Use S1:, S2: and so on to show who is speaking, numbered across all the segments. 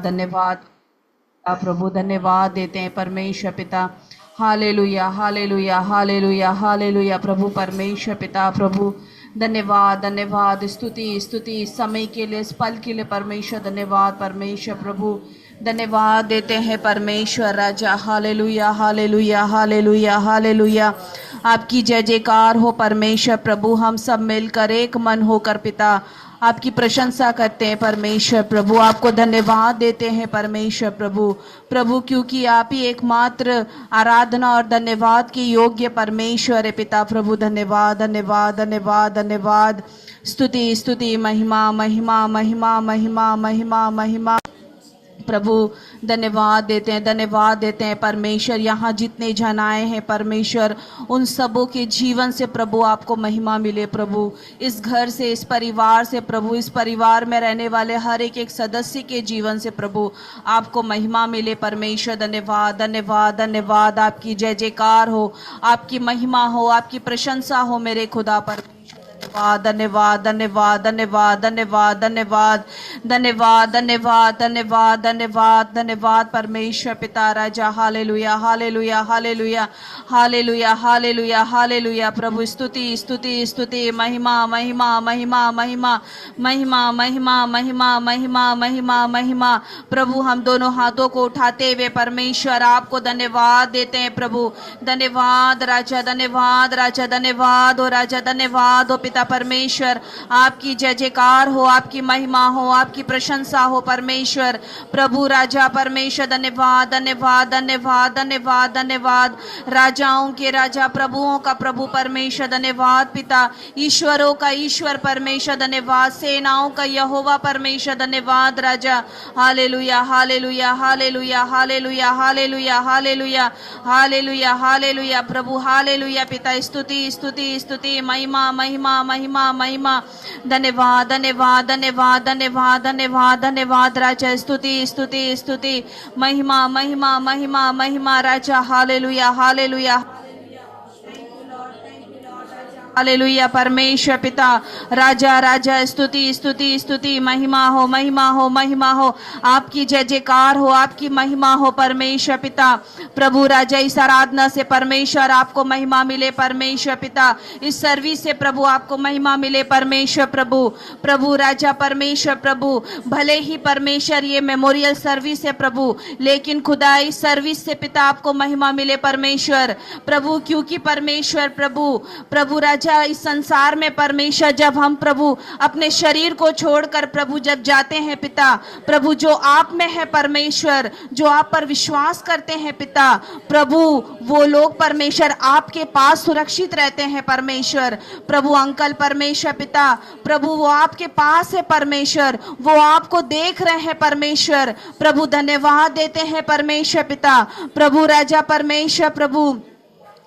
S1: धन्यवाद प्रभु, धन्यवाद देते हैं परमेश्वर पिता। हालेलुया हालेलुया हालेलुया हालेलुया प्रभु परमेश्वर पिता। प्रभु धन्यवाद धन्यवाद, स्तुति स्तुति इस समय के लिए, इस पल के लिए परमेश्वर। धन्यवाद परमेश्वर प्रभु, धन्यवाद देते हैं परमेश्वर राजा। हालेलुया हालेलुया हालेलुया हालेलुया, आपकी जय जयकार हो परमेश्वर प्रभु। हम सब मिलकर एक मन होकर पिता आपकी प्रशंसा करते हैं परमेश्वर प्रभु, आपको धन्यवाद देते हैं परमेश्वर प्रभु। प्रभु क्योंकि आप ही एकमात्र आराधना और धन्यवाद के योग्य परमेश्वर है पिता प्रभु। धन्यवाद धन्यवाद धन्यवाद धन्यवाद, स्तुति स्तुति महिमा महिमा महिमा महिमा महिमा महिमा प्रभु। धन्यवाद देते हैं परमेश्वर। यहाँ जितने जन आए हैं परमेश्वर, उन सबों के जीवन से प्रभु आपको महिमा मिले प्रभु। इस घर से, इस परिवार से प्रभु, इस परिवार में रहने वाले हर एक एक सदस्य के जीवन से प्रभु आपको महिमा मिले परमेश्वर। धन्यवाद धन्यवाद धन्यवाद, आपकी जय जयकार हो, आपकी महिमा हो, आपकी प्रशंसा हो मेरे खुदा पर। धन्यवाद धन्यवाद धन्यवाद धन्यवाद धन्यवाद धन्यवाद धन्यवाद धन्यवाद धन्यवाद धन्यवाद परमेश्वर पिता राजा। हालेलुया हालेलुया हालेलुया हालेलुया हालेलुया हालेलुया प्रभु, स्तुति स्तुति स्तुति महिमा महिमा महिमा महिमा महिमा महिमा महिमा महिमा महिमा महिमा प्रभु। हम दोनों हाथों को उठाते हुए परमेश्वर आपको धन्यवाद देते हैं प्रभु। धन्यवाद राजा, धन्यवाद राजा, धन्यवाद हो राजा, धन्यवाद हो पिता परमेश्वर। आपकी जय जयकार हो, आपकी महिमा हो, आपकी प्रशंसा हो परमेश्वर प्रभु राजा परमेश्वर। धन्यवाद धन्यवाद धन्यवाद धन्यवाद धन्यवाद, राजाओं के राजा, प्रभुओं का प्रभु परमेश्वर। धन्यवाद पिता, ईश्वरों का ईश्वर परमेश्वर। धन्यवाद, सेनाओं का यहोवा परमेश्वर। धन्यवाद राजा। हालेलुया हालेलुया हालेलुया हालेलुया हालेलुया हालेलुया हालेलुया हालेलुया प्रभु। हालेलुया पिता, स्तुति स्तुति स्तुति महिमा महिमा महिमा महिमा। धन्यवाद धन्यवाद धन्यवाद धन्यवाद धन्यवाद धन्यवाद राजा। स्तुति स्तुति स्तुति महिमा महिमा महिमा महिमा राजा। हालेलुया हालेलुया हालेलुया परमेश्वर पिता राजा राजा। स्तुति स्तुति स्तुति महिमा हो महिमा हो महिमा हो, आपकी जय जयकार हो, आपकी महिमा हो परमेश्वर पिता प्रभु राजा। इस आराधना से परमेश्वर आपको महिमा मिले परमेश्वर पिता। इस सर्विस से प्रभु आपको महिमा मिले परमेश्वर प्रभु। प्रभु राजा परमेश्वर प्रभु, भले ही परमेश्वर ये मेमोरियल सर्विस है प्रभु, लेकिन खुदा इस सर्विस से पिता आपको महिमा मिले परमेश्वर प्रभु। क्योंकि परमेश्वर प्रभु प्रभु राजा, इस संसार में परमेश्वर जब हम प्रभु अपने शरीर को छोड़कर प्रभु जब जाते हैं पिता प्रभु, जो आप में है परमेश्वर, जो आप पर विश्वास करते हैं पिता प्रभु, वो लोग परमेश्वर आपके पास सुरक्षित रहते हैं परमेश्वर प्रभु। अंकल परमेश्वर पिता प्रभु, वो आपके पास है परमेश्वर, वो आपको देख रहे हैं परमेश्वर प्रभु। धन्यवाद देते हैं परमेश्वर पिता प्रभु राजा परमेश्वर प्रभु।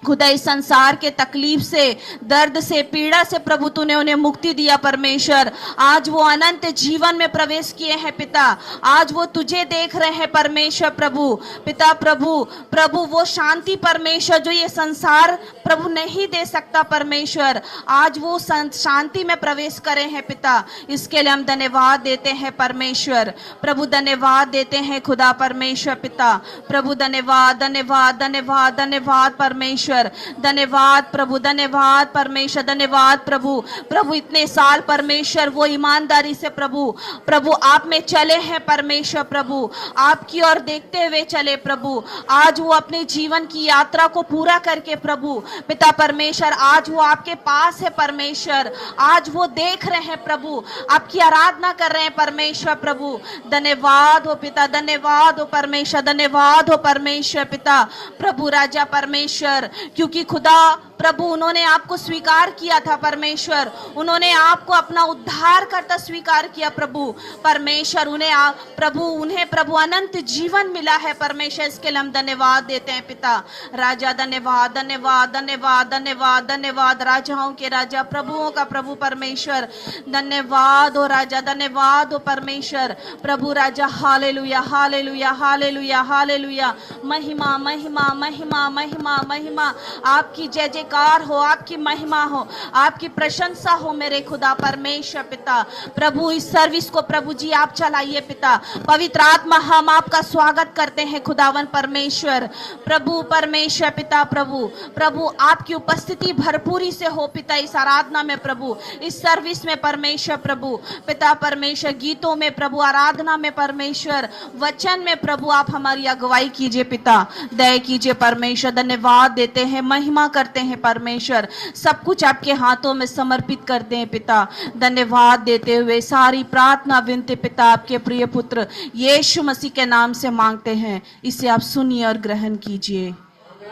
S1: खुदा इस संसार के तकलीफ से, दर्द से, पीड़ा से प्रभु तूने उन्हें मुक्ति दिया परमेश्वर। आज वो अनंत जीवन में प्रवेश किए हैं पिता। आज वो तुझे देख रहे हैं परमेश्वर प्रभु पिता प्रभु प्रभु। वो शांति परमेश्वर जो ये संसार प्रभु नहीं दे सकता परमेश्वर, आज वो शांति में प्रवेश करे हैं पिता। इसके लिए हम धन्यवाद देते हैं परमेश्वर प्रभु। धन्यवाद देते हैं खुदा परमेश्वर पिता प्रभु। धन्यवाद धन्यवाद धन्यवाद धन्यवाद परमेश्वर। धन्यवाद प्रभु, धन्यवाद परमेश्वर, धन्यवाद प्रभु। प्रभु इतने साल परमेश्वर वो ईमानदारी से प्रभु आप में चले हैं परमेश्वर प्रभु, आपकी ओर देखते हुए चले प्रभु। आज वो अपने जीवन की यात्रा को पूरा करके प्रभु पिता परमेश्वर, आज वो आपके पास है परमेश्वर। आज वो देख रहे हैं प्रभु, आपकी आराधना कर रहे हैं परमेश्वर प्रभु। धन्यवाद हो पिता, धन्यवाद हो परमेश्वर, धन्यवाद हो परमेश्वर पिता प्रभु राजा परमेश्वर। क्योंकि खुदा प्रभु उन्होंने आपको स्वीकार किया था परमेश्वर, उन्होंने आपको अपना उद्धार करता स्वीकार किया प्रभु परमेश्वर। उन्हें प्रभु अनंत जीवन मिला है परमेश्वर। इसके लिए हम धन्यवाद देते हैं पिता राजा। धन्यवाद धन्यवाद धन्यवाद धन्यवाद धन्यवाद, राजाओं के राजा, प्रभुओं का प्रभु परमेश्वर। धन्यवाद हो राजा, धन्यवाद हो परमेश्वर प्रभु राजा। हालेलुया हालेलुया हालेलुया हालेलुया, महिमा महिमा महिमा महिमा महिमा आपकी जय जयकार हो, आपकी महिमा हो, आपकी प्रशंसा हो मेरे खुदा परमेश्वर पिता। प्रभु इस सर्विस को प्रभु जी आप चलाइए पिता। पवित्र आत्मा हम आपका स्वागत करते हैं खुदावन परमेश्वर। प्रभु परमेश्वर पिता, प्रभु आपकी उपस्थिति भरपूरी से हो पिता इस आराधना में प्रभु, इस सर्विस में परमेश्वर प्रभु पिता परमेश्वर, गीतों में प्रभु, आराधना में परमेश्वर, वचन में प्रभु आप हमारी अगुवाई कीजिए पिता, दया कीजिए परमेश्वर। धन्यवाद देते हैं, महिमा करते हैं परमेश्वर, सब कुछ आपके हाथों में समर्पित करते हैं पिता। धन्यवाद देते हुए सारी प्रार्थना विनती पिता आपके प्रिय पुत्र यीशु मसीह के नाम से मांगते हैं, इसे आप सुनिए और ग्रहण कीजिए,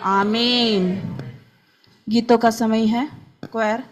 S1: आमीन। गीतों का समय है, क्वायर।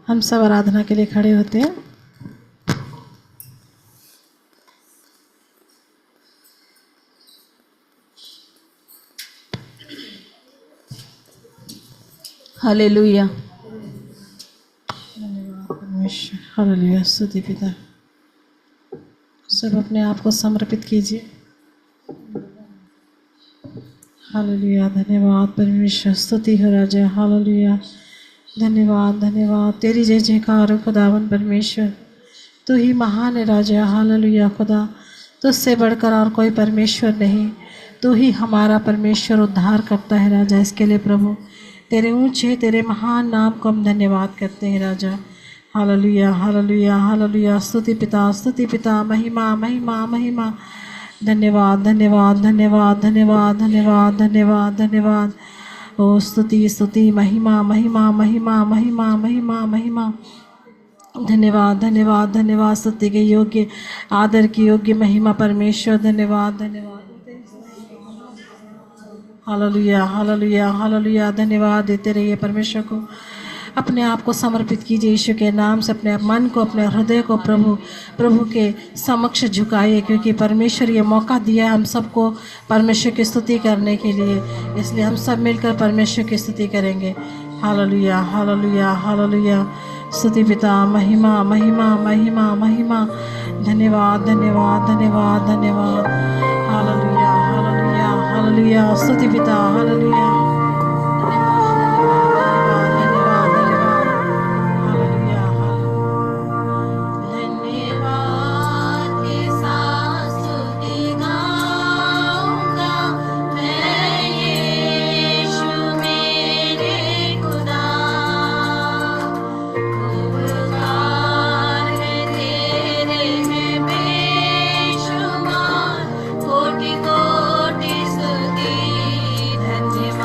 S2: हम सब आराधना के लिए खड़े होते हैं।
S1: हालेलुया।
S2: परमेश्वर, हालेलुया। स्तुति पिता। सब अपने आप को समर्पित कीजिए। हालेलुया। धन्यवाद परमेश्वर, स्तुति हो राजा। हालेलुया। धन्यवाद धन्यवाद। तेरी जय जयकार हो खुदावन परमेश्वर, तू ही महान है राजा। हालेलुया। खुदा, तुझसे बढ़कर और कोई परमेश्वर नहीं। तू ही हमारा परमेश्वर, उद्धार करता है राजा। इसके लिए प्रभु तेरे ऊंचे, तेरे महान नाम को हम धन्यवाद करते हैं राजा। हालेलुया हालेलुया हालेलुया। स्तुति पिता, महिमा महिमा महिमा। धन्यवाद धन्यवाद धन्यवाद धन्यवाद धन्यवाद धन्यवाद धन्यवाद। ओ स्तुति स्तुति, महिमा महिमा महिमा महिमा महिमा महिमा। धन्यवाद धन्यवाद धन्यवाद। स्तुति के योग्य, आदर की योग्य महिमा परमेश्वर। धन्यवाद धन्यवाद। हालेलुया हालेलुया हालेलुया। धन्यवाद देते रहिए परमेश्वर को। अपने आप को समर्पित कीजिए यीशु के नाम से। अपने मन को, अपने हृदय को प्रभु के समक्ष झुकाइए, क्योंकि परमेश्वर ये मौका दिया हम सबको परमेश्वर की स्तुति करने के लिए। इसलिए हम सब मिलकर परमेश्वर की स्तुति करेंगे। हालेलुया हालेलुया हालेलुया। स्तुति पिता, महिमा महिमा महिमा महिमा। धन्यवाद धन्यवाद धन्यवाद धन्यवाद। हालेलुया हालेलुया हालेलुया। स्तुति पिता, हालेलुया।
S1: कोटि कोटि स्तुति। धन्यवाद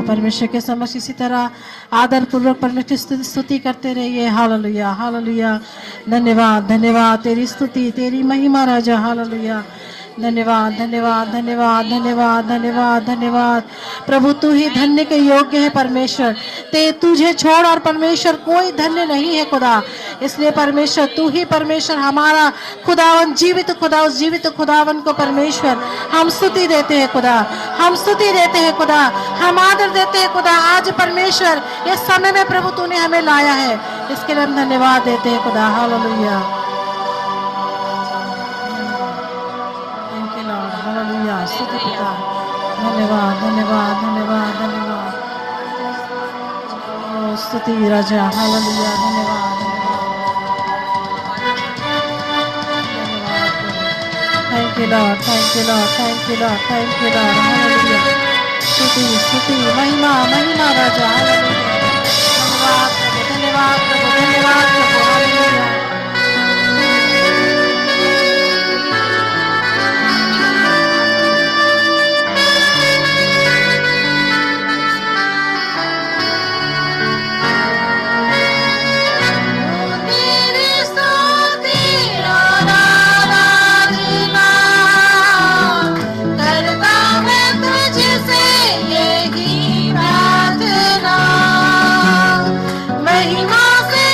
S2: परमेश्वर के समक्ष इसी तरह आदर पूर्वक परमेश्वर की स्तुति करते रहिए। Hallelujah hallelujah. धन्यवाद धन्यवाद, तेरी स्तुति तेरी महिमा राजा। हालेलुया। धन्यवाद धन्यवाद धन्यवाद धन्यवाद धन्यवाद धन्यवाद। प्रभु तू ही धन्य के योग्य है परमेश्वर, ते तुझे छोड़ और परमेश्वर कोई धन्य नहीं है खुदा। इसलिए परमेश्वर तू ही परमेश्वर हमारा खुदावन, जीवित खुदावन को परमेश्वर हम स्तुति देते हैं खुदा, हम स्तुति देते हैं खुदा, हम आदर देते हैं खुदा। आज परमेश्वर इस समय में प्रभु तूने हमें लाया है, इसके लिए हम धन्यवाद देते हैं खुदा। Hallelujah hallelujah. स्तुति पिता, धन्यवाद धन्यवाद धन्यवाद धन्यवाद। ओ स्तुति राजा। हालेलुया धन्यवाद thank you Lord, thank you Lord, thank you Lord, thank you Lord. Hallelujah. स्तुति स्तुति महिमा महिमा राजा। हालेलुया। धन्यवाद प्रभु, धन्यवाद प्रभु, धन्यवाद प्रभु। हालेलुया।
S3: महिमा से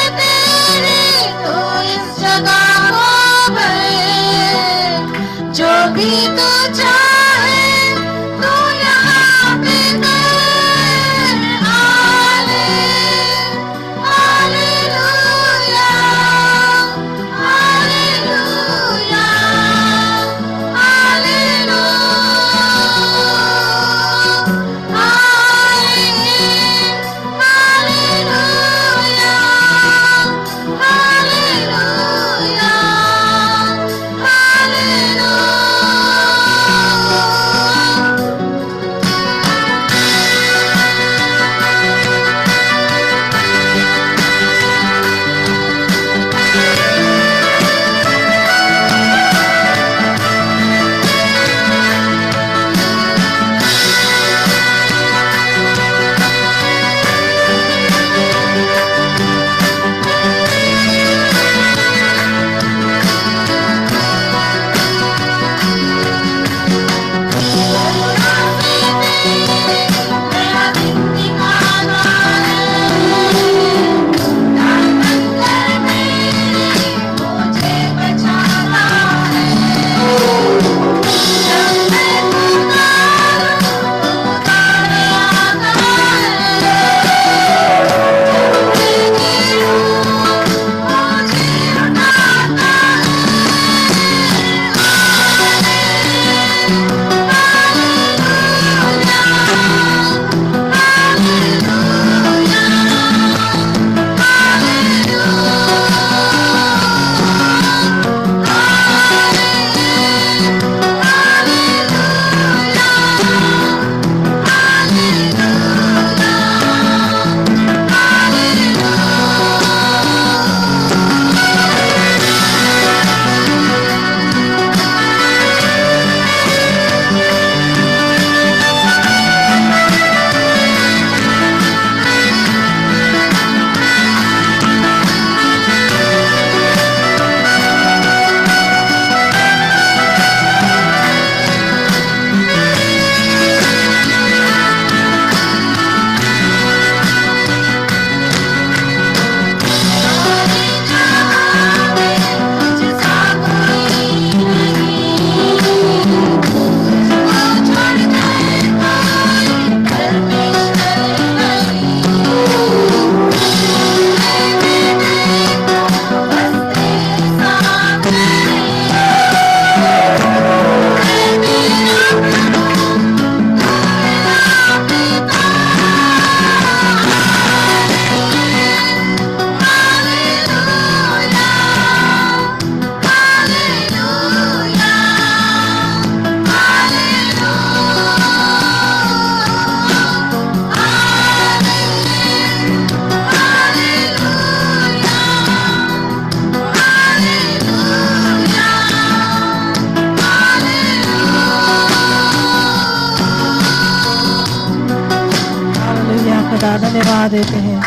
S2: खुदा, धन्यवाद देते हैं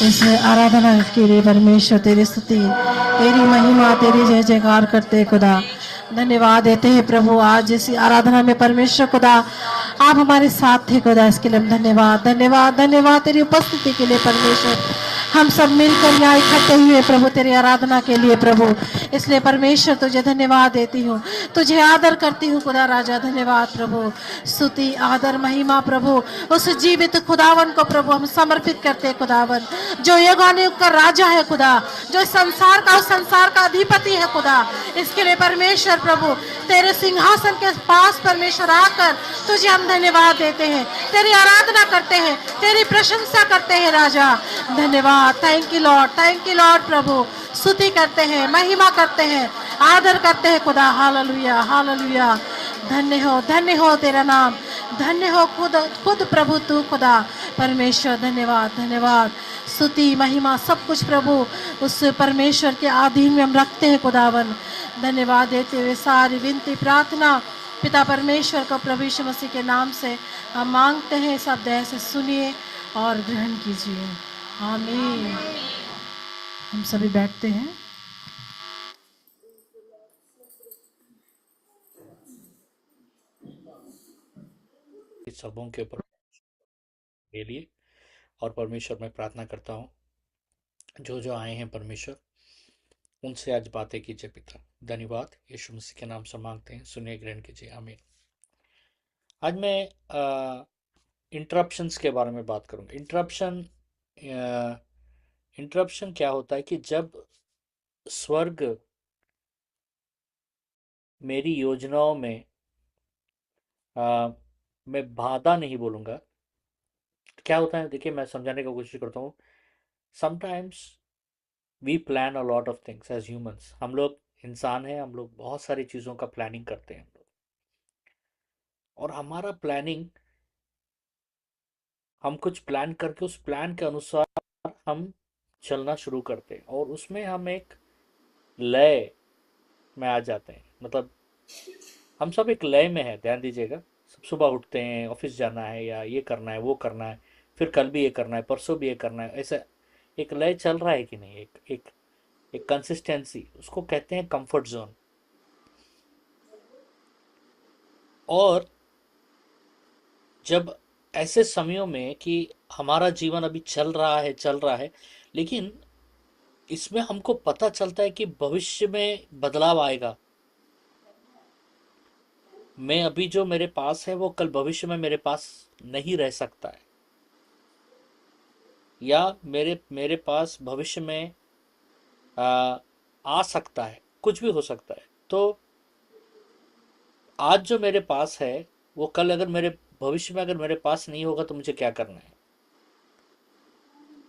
S2: इस आराधना के लिए परमेश्वर। तेरी स्तुति, तेरी महिमा, तेरी जय जयकार करते हैं खुदा। धन्यवाद देते हैं प्रभु, आज इस आराधना में परमेश्वर खुदा आप हमारे साथ थे खुदा, इसके लिए हम धन्यवाद धन्यवाद धन्यवाद तेरी उपस्थिति के लिए परमेश्वर। हम सब मिलकर यहाँ इकट्ठे हुए प्रभु तेरी आराधना के लिए प्रभु, इसलिए परमेश्वर तुझे धन्यवाद देती हूँ, तुझे आदर करती हूँ खुदा राजा। धन्यवाद प्रभु, स्तुति आदर महिमा प्रभु उस जीवित खुदावन को प्रभु हम समर्पित करते हैं खुदावन, जो युगानुयुग का राजा है खुदा, जो संसार का उस संसार का अधिपति है खुदा। इसके लिए परमेश्वर प्रभु तेरे सिंहासन के पास परमेश्वर आकर तुझे हम धन्यवाद देते हैं, तेरी आराधना करते हैं, तेरी प्रशंसा करते हैं राजा। धन्यवाद, थैंक यू लॉर्ड प्रभु। स्तुति करते हैं, महिमा करते हैं, आदर करते हैं खुदा। हालेलुया हालेलुया, धन्य हो तेरा नाम, धन्य हो खुद प्रभु तू खुदा परमेश्वर। धन्यवाद धन्यवाद, स्तुति महिमा सब कुछ प्रभु उस परमेश्वर के अधीन में हम रखते हैं खुदावन। धन्यवाद देते हुए सारी विनती प्रार्थना पिता परमेश्वर को प्रभु यीशु मसीह के नाम से हम मांगते हैं। सब दया से सुनिए और ग्रहण कीजिए, आमीन। हम सभी बैठते हैं।
S3: सबों के ऊपर के लिए और परमेश्वर में प्रार्थना करता हूँ, जो जो आए हैं परमेश्वर उनसे आज बातें कीजिए पिता। धन्यवाद यीशु मसीह के नाम से मांगते हैं, सुनिए ग्रहण कीजिए, आमीन। आज मैं इंटरप्शंस के बारे में बात करूँगा। इंटरप्शन क्या होता है कि जब स्वर्ग मेरी योजनाओं में मैं बाधा नहीं बोलूँगा, क्या होता है देखिए, मैं समझाने की कोशिश करता हूँ। Sometimes we plan a lot of things as humans. हम लोग इंसान हैं, हम लोग बहुत सारी चीज़ों का प्लानिंग करते हैं हम लोग, और हमारा प्लानिंग, हम कुछ प्लान करके उस प्लान के अनुसार हम चलना शुरू करते हैं, और उसमें हम एक लय में आ जाते हैं। मतलब हम सब एक लय में है, ध्यान दीजिएगा। सब सुबह उठते हैं, ऑफिस जाना है, या ये करना है वो करना है, फिर कल भी ये करना है, परसों भी ये करना है, ऐसा एक लय चल रहा है कि नहीं, एक कंसिस्टेंसी, उसको कहते हैं कंफर्ट जोन। और जब ऐसे समयों में कि हमारा जीवन अभी चल रहा है, लेकिन इसमें हमको पता चलता है कि भविष्य में बदलाव आएगा। मैं अभी जो मेरे पास है वो कल भविष्य में मेरे पास नहीं रह सकता है, या मेरे पास भविष्य में आ सकता है, कुछ भी हो सकता है। तो आज जो मेरे पास है वो कल अगर मेरे भविष्य में अगर मेरे पास नहीं होगा तो मुझे क्या करना है।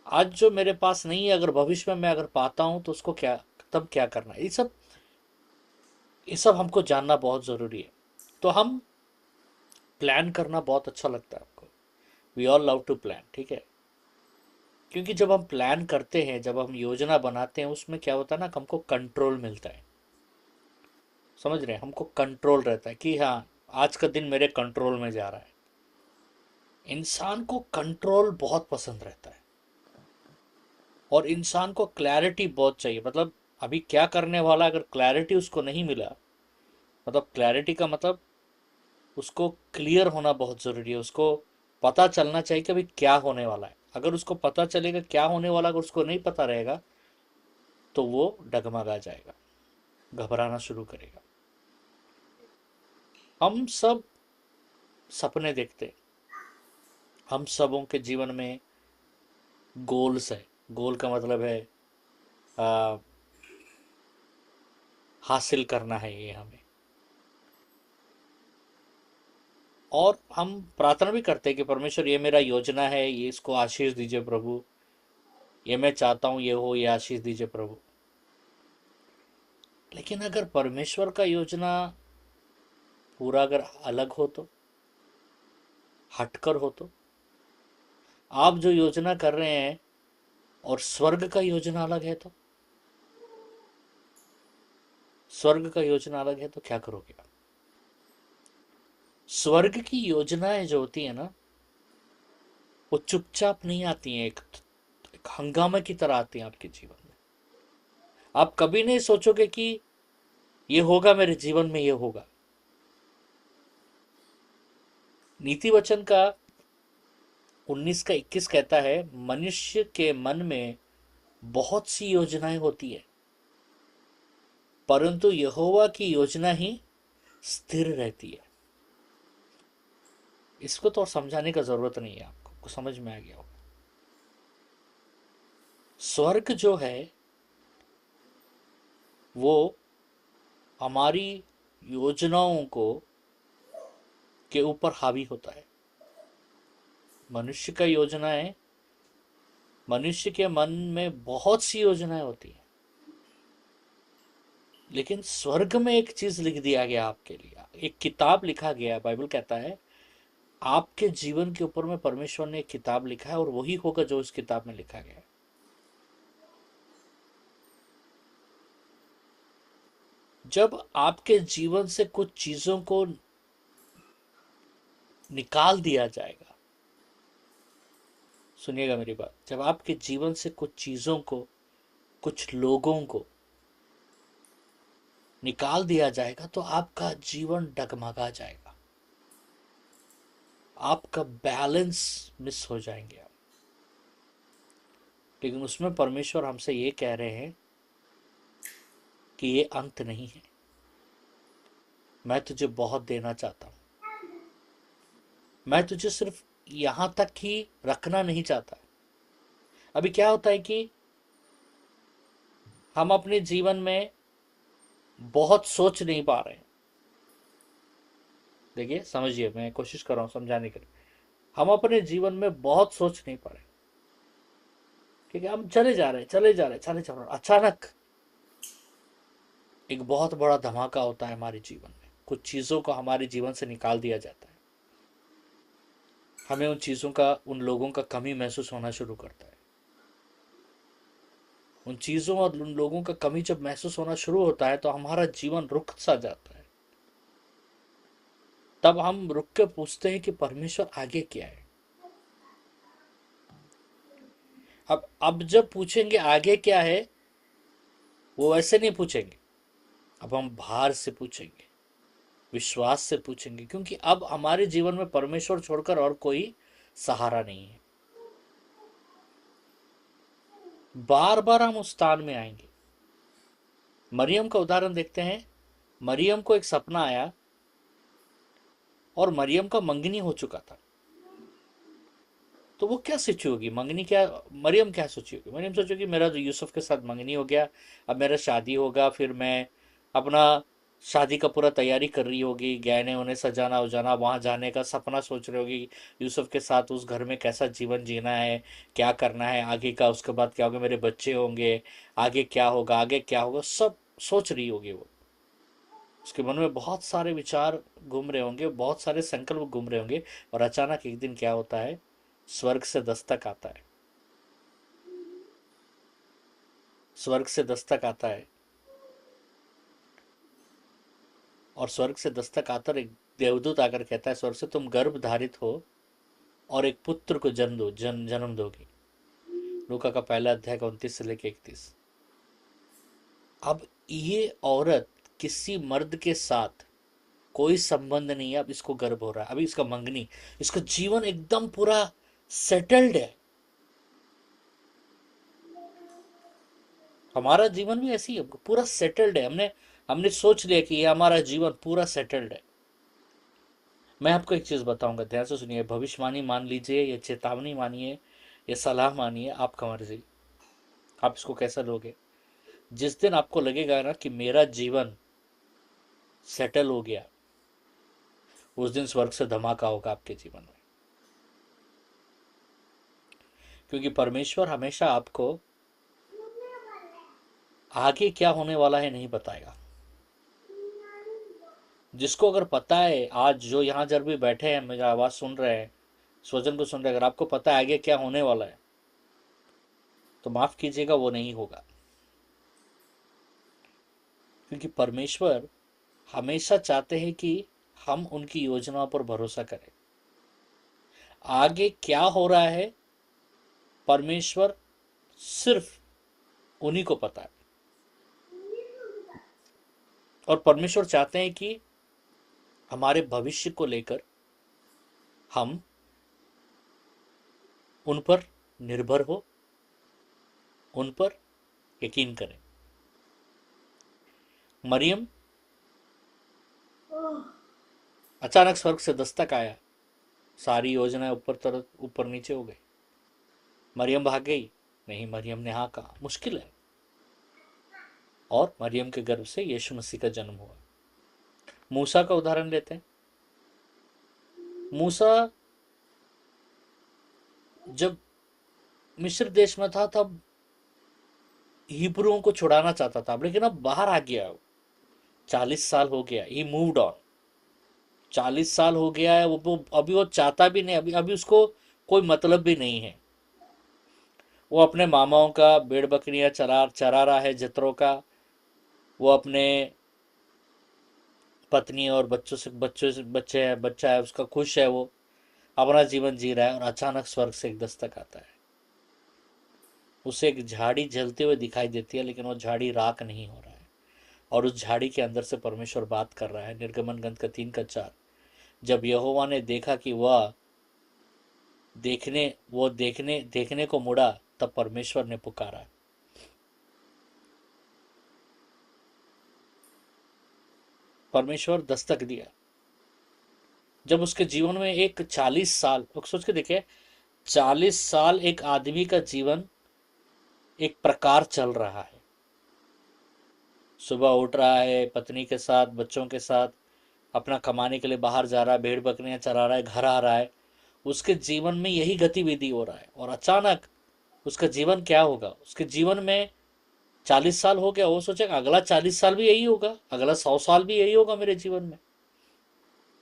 S3: आज जो मेरे पास नहीं है, अगर भविष्य में मैं अगर पाता हूं तो उसको तब क्या करना है। ये सब हमको जानना बहुत ज़रूरी है। तो हम प्लान करना बहुत अच्छा लगता है हमको, we all love to plan, ठीक है। क्योंकि जब हम प्लान करते हैं, जब हम योजना बनाते हैं, उसमें क्या होता है ना, हमको कंट्रोल मिलता है। समझ रहे हैं, हमको कंट्रोल रहता है कि हाँ आज का दिन मेरे कंट्रोल में जा रहा है। इंसान को कंट्रोल बहुत पसंद रहता है, और इंसान को क्लैरिटी बहुत चाहिए। मतलब अभी क्या करने वाला, अगर क्लैरिटी उसको नहीं मिला, मतलब क्लैरिटी का मतलब उसको क्लियर होना बहुत ज़रूरी है। उसको पता चलना चाहिए कि अभी क्या होने वाला है। अगर उसको पता चलेगा क्या होने वाला, अगर उसको नहीं पता रहेगा तो वो डगमगा जाएगा, घबराना शुरू करेगा। हम सब सपने देखते हैं, हम सबों के जीवन में गोल्स है। गोल का मतलब है हासिल करना है ये हमें, और हम प्रार्थना भी करते हैं कि परमेश्वर ये मेरा योजना है, ये इसको आशीष दीजिए प्रभु, ये मैं चाहता हूँ ये हो, ये आशीष दीजिए प्रभु। लेकिन अगर परमेश्वर का योजना पूरा अगर अलग हो तो, हटकर हो तो, आप जो योजना कर रहे हैं और स्वर्ग का योजना अलग है, तो स्वर्ग का योजना अलग है तो क्या करोगे आप। स्वर्ग की योजनाएं जो होती है ना, वो चुपचाप नहीं आती हैं, एक हंगामे की तरह आती हैं आपके जीवन में। आप कभी नहीं सोचोगे कि ये होगा मेरे जीवन में, ये होगा। नीति वचन का 19 का 21 कहता है, मनुष्य के मन में बहुत सी योजनाएं होती है, परंतु यहोवा की योजना ही स्थिर रहती है। इसको तो और समझाने का जरूरत नहीं है, आपको समझ में आ गया होगा। स्वर्ग जो है वो हमारी योजनाओं को के ऊपर हावी होता है। मनुष्य का योजनाएं, मनुष्य के मन में बहुत सी योजनाएं होती हैं, लेकिन स्वर्ग में एक चीज लिख दिया गया आपके लिए, एक किताब लिखा गया है। बाइबल कहता है आपके जीवन के ऊपर में परमेश्वर ने एक किताब लिखा है, और वही होगा जो इस किताब में लिखा गया है। जब आपके जीवन से कुछ चीजों को निकाल दिया जाएगा, सुनिएगा मेरी बात, जब आपके जीवन से कुछ चीजों को, कुछ लोगों को निकाल दिया जाएगा, तो आपका जीवन डगमगा जाएगा, आपका बैलेंस मिस हो जाएंगे आप। लेकिन उसमें परमेश्वर हमसे ये कह रहे हैं कि ये अंत नहीं है, मैं तुझे बहुत देना चाहता हूं, मैं तुझे सिर्फ यहां तक ही रखना नहीं चाहता। अभी क्या होता है कि हम अपने जीवन में बहुत सोच नहीं पा रहे हैं। देखिए समझिए, मैं कोशिश कर रहा हूं समझाने के लिए। हम अपने जीवन में बहुत सोच नहीं पा रहे, क्योंकि हम चले जा रहे हैं। अचानक एक बहुत बड़ा धमाका होता है हमारे जीवन में, कुछ चीजों को हमारे जीवन से निकाल दिया जाता है। हमें उन चीजों का, उन लोगों का कमी महसूस होना शुरू करता है। उन चीजों और उन लोगों का कमी जब महसूस होना शुरू होता है, तो हमारा जीवन रुक सा जाता है। तब हम रुक के पूछते हैं कि परमेश्वर आगे क्या है। अब जब पूछेंगे आगे क्या है, वो वैसे नहीं पूछेंगे। अब हम भार से पूछेंगे, विश्वास से पूछेंगे, क्योंकि अब हमारे जीवन में परमेश्वर छोड़कर और कोई सहारा नहीं है। बार बार हम उस स्थान में आएंगे। मरियम का उदाहरण देखते हैं। मरियम को एक सपना आया, और मरियम का मंगनी हो चुका था। तो वो क्या सोची होगी, मंगनी क्या, मरियम क्या सोची होगी? मरियम सोचेगी मेरा तो यूसुफ के साथ मंगनी हो गया, अब मेरा शादी होगा, फिर मैं अपना शादी का पूरा तैयारी कर रही होगी, गहने उन्हें सजाना उजाना, वहां जाने का सपना सोच रही होगी, यूसुफ के साथ उस घर में कैसा जीवन जीना है, क्या करना है आगे का, उसके बाद क्या होगा, मेरे बच्चे होंगे, आगे क्या होगा, आगे क्या होगा, सब सोच रही होगी वो। उसके मन में बहुत सारे विचार घूम रहे होंगे, बहुत सारे संकल्प घूम रहे होंगे। और अचानक एक दिन क्या होता है, स्वर्ग से दस्तक आता है। स्वर्ग से दस्तक आता है, और स्वर्ग से दस्तक आकर एक देवदूत आकर कहता है स्वर्ग से, तुम गर्भ धारित हो और एक पुत्र को जन्म दोगी। लूका का पहला अध्याय का 29 से लेकर 31। अब ये औरत किसी मर्द के साथ कोई संबंध नहीं है, अब इसको गर्भ हो रहा है, अभी इसका मंगनी, इसका जीवन एकदम पूरा सेटल्ड है। हमारा जीवन भी ऐसी है, पूरा सेटल्ड है। हमने सोच लिया कि ये हमारा जीवन पूरा सेटल्ड है। मैं आपको एक चीज बताऊंगा, ध्यान से सुनिए। भविष्यवाणी मान लीजिए, या चेतावनी मानिए, या सलाह मानिए, आपका मर्जी, आप इसको कैसा लोगे। जिस दिन आपको लगेगा ना कि मेरा जीवन सेटल हो गया, उस दिन स्वर्ग से धमाका होगा आपके जीवन में। क्योंकि परमेश्वर हमेशा आपको आगे क्या होने वाला है नहीं बताएगा। जिसको अगर पता है, आज जो यहाँ जब भी बैठे हैं, मेरा आवाज सुन रहे हैं, स्वजन को सुन रहे हैं, अगर आपको पता है आगे क्या होने वाला है, तो माफ कीजिएगा, वो नहीं होगा। क्योंकि परमेश्वर हमेशा चाहते हैं कि हम उनकी योजनाओं पर भरोसा करें। आगे क्या हो रहा है परमेश्वर सिर्फ उन्हीं को पता है। और परमेश्वर चाहते हैं कि हमारे भविष्य को लेकर हम उन पर निर्भर हो, उन पर यकीन करें। मरियम अचानक स्वर्ग से दस्तक आया, सारी योजनाएं ऊपर नीचे हो गई। मरियम भाग गई? नहीं, मरियम ने हाँ कहा। मुश्किल है। और मरियम के गर्भ से यीशु मसीह का जन्म हुआ। मूसा का उदाहरण लेते हैं। मूसा जब मिस्र देश में था तब हिब्रुओं को छुड़ाना चाहता था, लेकिन अब बाहर आ गया। 40 साल हो गया, ही मूव्ड ऑन। 40 साल हो गया है, वो अभी वो चाहता भी नहीं, अभी अभी उसको कोई मतलब भी नहीं है। वो अपने मामाओं का भेड़ बकरियां चरा रहा है, जत्रों का। वो अपने पत्नी और बच्चा है उसका, खुश है, वो अपना जीवन जी रहा है। और अचानक स्वर्ग से एक दस्तक आता है। उसे एक झाड़ी जलते हुए दिखाई देती है, लेकिन वो झाड़ी राख नहीं हो रहा है। और उस झाड़ी के अंदर से परमेश्वर बात कर रहा है। निर्गमन ग्रंथ का 3:4। जब यहोवा ने देखा कि वह देखने को मुड़ा, तब परमेश्वर ने पुकारा। परमेश्वर दस्तक दिया। जब उसके जीवन में एक 40 साल, सोच के देखिए, 40 साल एक आदमी का जीवन एक प्रकार चल रहा है। सुबह उठ रहा है, पत्नी के साथ, बच्चों के साथ, अपना कमाने के लिए बाहर जा रहा है, भेड़ बकरियां चरा रहा है, घर आ रहा है। उसके जीवन में यही गतिविधि हो रहा है। और अचानक उसका जीवन क्या होगा? उसके जीवन में 40 साल हो गया, वो सोचेगा अगला 40 साल भी यही होगा, अगला 100 साल भी यही होगा मेरे जीवन में।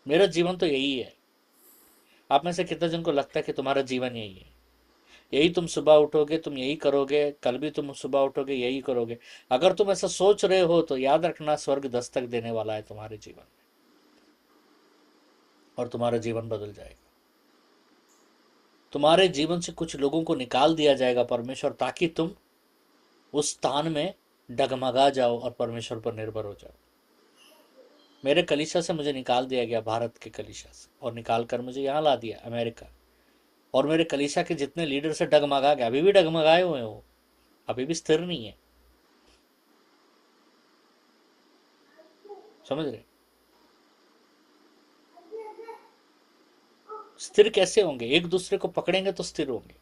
S3: मेरा जीवन तो यही है। आप में से कितने जन को लगता है कि तुम्हारा जीवन यही है? यही तुम सुबह उठोगे, तुम यही करोगे, कल भी तुम सुबह उठोगे यही करोगे? अगर तुम ऐसा सोच रहे हो तो याद रखना, स्वर्ग दस्तक देने वाला है तुम्हारे जीवन में, और तुम्हारा जीवन बदल जाएगा। तुम्हारे जीवन से कुछ लोगों को निकाल दिया जाएगा परमेश्वर, ताकि तुम उस स्थान में डगमगा जाओ और परमेश्वर पर निर्भर हो जाओ। मेरे कलीसिया से मुझे निकाल दिया गया, भारत के कलीसिया से, और निकाल कर मुझे यहाँ ला दिया, अमेरिका। और मेरे कलीसिया के जितने लीडर से डगमगा गए, अभी भी डगमगाए हुए हो, अभी भी स्थिर नहीं है। समझ रहे? स्थिर कैसे होंगे? एक दूसरे को पकड़ेंगे तो स्थिर होंगे।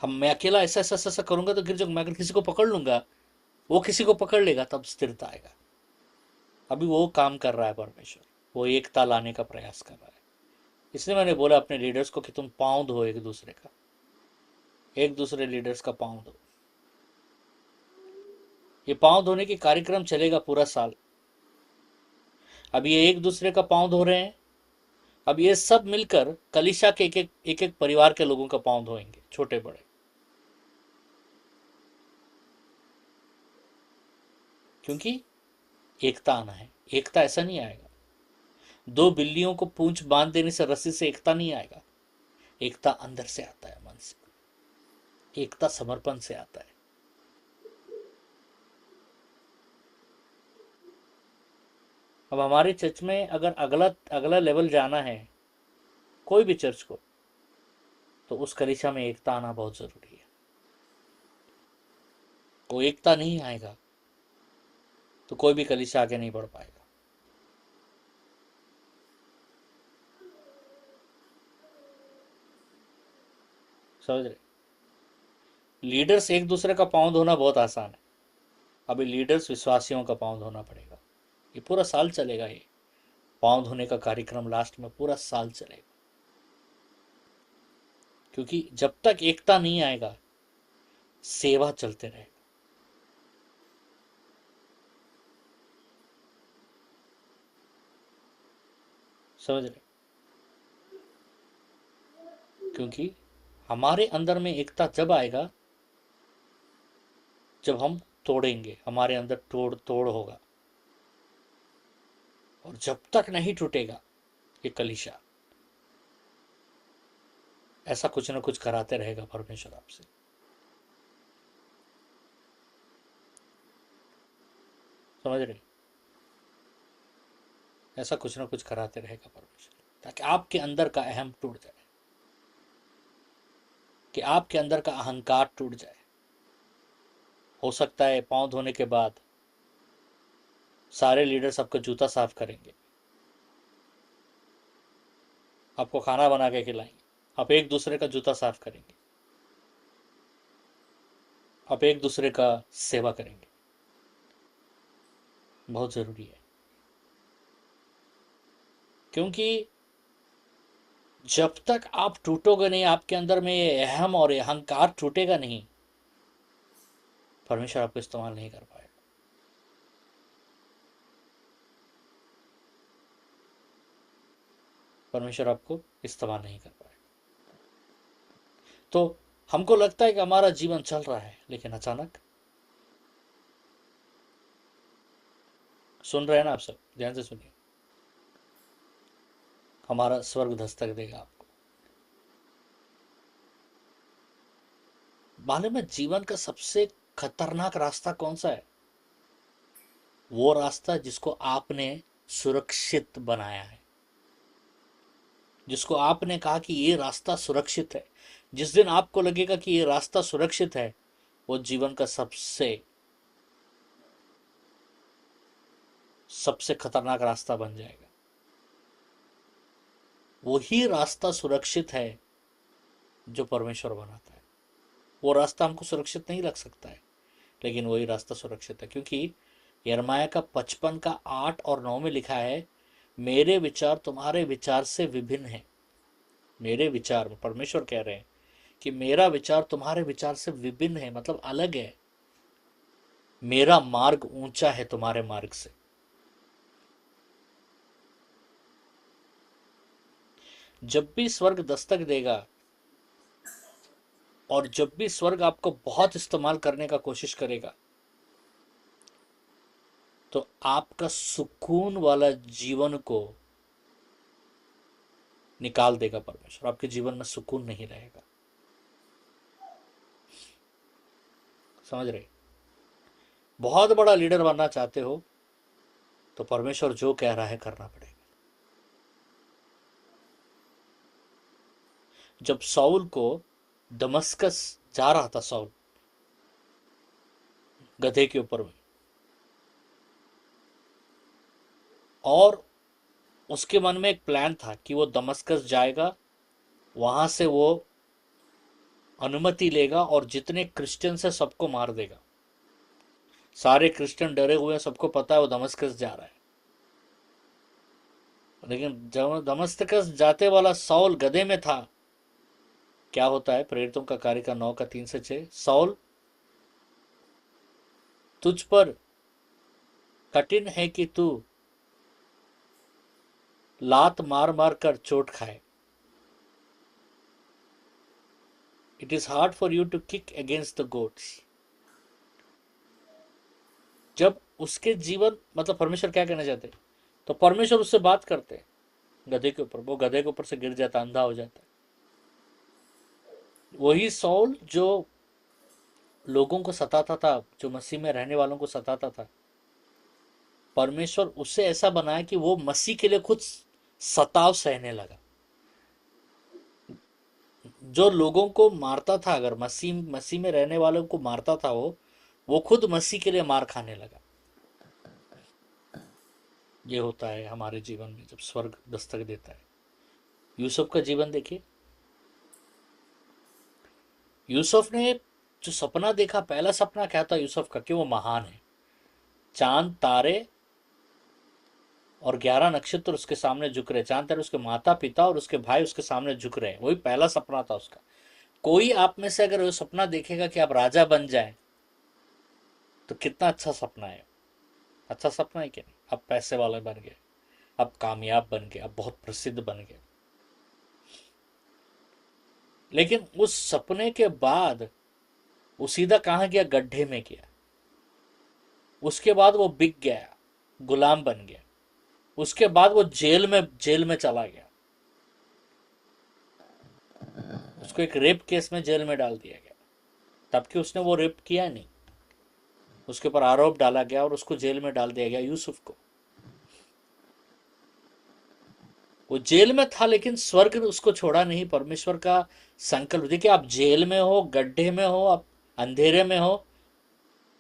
S3: मैं अकेला ऐसा ऐसा ऐसा करूंगा तो गिर जाऊंगा। मैं अगर किसी को पकड़ लूंगा, वो किसी को पकड़ लेगा, तब स्थिरता आएगा। अभी वो काम कर रहा है परमेश्वर, वो एकता लाने का प्रयास कर रहा है। इसलिए मैंने बोला अपने लीडर्स को कि तुम पांव धो एक दूसरे का, एक दूसरे लीडर्स का पांव धो। ये पांव धोने की कार्यक्रम चलेगा पूरा साल। अब ये एक दूसरे का पांव धो रहे हैं। अब ये सब मिलकर कलीसिया के एक परिवार के लोगों का पांव धोएंगे, छोटे बड़े। क्योंकि एकता आना है। एकता ऐसा नहीं आएगा, 2 बिल्लियों को पूंछ बांध देने से, रस्सी से एकता नहीं आएगा। एकता अंदर से आता है, मन से। एकता समर्पण से आता है। अब हमारे चर्च में अगर अगला लेवल जाना है, कोई भी चर्च को, तो उस कलीसिया में एकता आना बहुत जरूरी है। वो एकता नहीं आएगा तो कोई भी कलीसिया आगे नहीं बढ़ पाएगा। समझ रहे? लीडर्स एक दूसरे का पांव धोना बहुत आसान है। अभी लीडर्स विश्वासियों का पांव धोना पड़ेगा। ये पूरा साल चलेगा। ये पांव धोने का कार्यक्रम लास्ट में पूरा साल चलेगा। क्योंकि जब तक एकता नहीं आएगा, सेवा चलते रहेगा। समझ रहे? क्योंकि हमारे अंदर में एकता जब आएगा जब हम तोड़ेंगे, हमारे अंदर तोड़ होगा। और जब तक नहीं टूटेगा ये कलीसिया, ऐसा कुछ ना कुछ कराते रहेगा परमेश्वर आपसे। समझ रहे? ऐसा कुछ ना कुछ कराते रहेगा परमेश्वर, ताकि आपके अंदर का अहम टूट जाए, कि आपके अंदर का अहंकार टूट जाए। हो सकता है पांव धोने के बाद सारे लीडर सबका जूता साफ करेंगे, आपको खाना बना के खिलाएंगे, आप एक दूसरे का जूता साफ करेंगे, आप एक दूसरे का सेवा करेंगे। बहुत जरूरी है, क्योंकि जब तक आप टूटोगे नहीं, आपके अंदर में ये अहम और ये अहंकार टूटेगा नहीं, परमेश्वर आपको इस्तेमाल नहीं कर पाएगा। परमेश्वर आपको इस्तेमाल नहीं कर पाएगा। तो हमको लगता है कि हमारा जीवन चल रहा है, लेकिन अचानक, सुन रहे हैं ना आप सब, ध्यान से सुनिए, हमारा स्वर्ग दस्तक देगा आपको। मालूम है जीवन का सबसे खतरनाक रास्ता कौन सा है? वो रास्ता जिसको आपने सुरक्षित बनाया है, जिसको आपने कहा कि ये रास्ता सुरक्षित है। जिस दिन आपको लगेगा कि ये रास्ता सुरक्षित है, वो जीवन का सबसे खतरनाक रास्ता बन जाएगा। वही रास्ता सुरक्षित है जो परमेश्वर बनाता है। वो रास्ता हमको सुरक्षित नहीं लग सकता है, लेकिन वही रास्ता सुरक्षित है, क्योंकि यिर्मयाह का 55 का 8 और 9 में लिखा है, मेरे विचार तुम्हारे विचार से विभिन्न है। मेरे विचार, परमेश्वर कह रहे हैं कि मेरा विचार तुम्हारे विचार से विभिन्न है, मतलब अलग है। मेरा मार्ग ऊंचा है तुम्हारे मार्ग से। जब भी स्वर्ग दस्तक देगा और जब भी स्वर्ग आपको बहुत इस्तेमाल करने का कोशिश करेगा, तो आपका सुकून वाला जीवन को निकाल देगा परमेश्वर। आपके जीवन में सुकून नहीं रहेगा। समझ रहे? बहुत बड़ा लीडर बनना चाहते हो तो परमेश्वर जो कह रहा है करना पड़ेगा। जब साउल को दमस्कस जा रहा था, साउल गधे के ऊपर में, और उसके मन में एक प्लान था कि वो दमस्कस जाएगा, वहां से वो अनुमति लेगा और जितने क्रिश्चियन है सबको मार देगा। सारे क्रिश्चियन डरे हुए हैं, सबको पता है वो दमस्कस जा रहा है। लेकिन जब दमस्कस जाते वाला साउल गधे में था, क्या होता है? प्रेरितों का कार्य का 9 का 3 से 6, साउल तुझ पर कठिन है कि तू लात मार मार कर चोट खाए। It is hard for you to kick against the goads. जब उसके जीवन, मतलब परमेश्वर क्या कहना चाहते, तो परमेश्वर उससे बात करते गधे के ऊपर, वो गधे के ऊपर से गिर जाता, अंधा हो जाता है। वही साउल जो लोगों को सताता था, जो मसीह में रहने वालों को सताता था, परमेश्वर उसे ऐसा बनाया कि वो मसीह के लिए खुद सताव सहने लगा। जो लोगों को मारता था, अगर मसीह में रहने वालों को मारता था, वो खुद मसीह के लिए मार खाने लगा। ये होता है हमारे जीवन में जब स्वर्ग दस्तक देता है। यूसुफ का जीवन देखिए। यूसुफ ने जो सपना देखा, पहला सपना क्या था यूसुफ का? कि वो महान है। चांद तारे और 11 नक्षत्र उसके सामने झुक रहे। चांद तारे उसके माता पिता और उसके भाई उसके सामने झुक रहे हैं। वही पहला सपना था उसका। कोई आप में से अगर वो सपना देखेगा कि आप राजा बन जाए, तो कितना अच्छा सपना है। अच्छा सपना है कि नहीं? आप पैसे वाले बन गए, आप कामयाब बन गए, आप बहुत प्रसिद्ध बन गए। लेकिन उस सपने के बाद वो सीधा कहां गया? गड्ढे में गया। उसके बाद वो बिक गया, गुलाम बन गया। उसके बाद वो जेल में चला गया। उसको एक रेप केस में जेल में डाल दिया गया, तब कि उसने वो रेप किया नहीं, उसके ऊपर आरोप डाला गया और उसको जेल में डाल दिया गया यूसुफ को। वो जेल में था लेकिन स्वर्ग ने उसको छोड़ा नहीं। परमेश्वर का संकल्प, देखिए आप जेल में हो, गड्ढे में हो, आप अंधेरे में हो,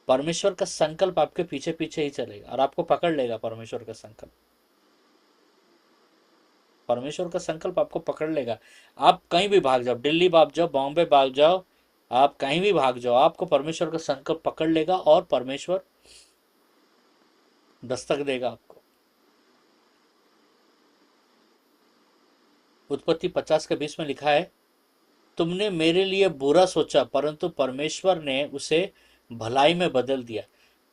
S3: परमेश्वर का संकल्प आपके पीछे पीछे ही चलेगा और आपको पकड़ लेगा। परमेश्वर का संकल्प, परमेश्वर का संकल्प आपको पकड़ लेगा। आप कहीं भी भाग जाओ, दिल्ली भाग जाओ, बॉम्बे भाग जाओ, आप कहीं भी भाग जाओ, आपको परमेश्वर का संकल्प पकड़ लेगा और परमेश्वर दस्तक देगा आपको। उत्पत्ति 50:20 में लिखा है, तुमने मेरे लिए बुरा सोचा परंतु परमेश्वर ने उसे भलाई में बदल दिया।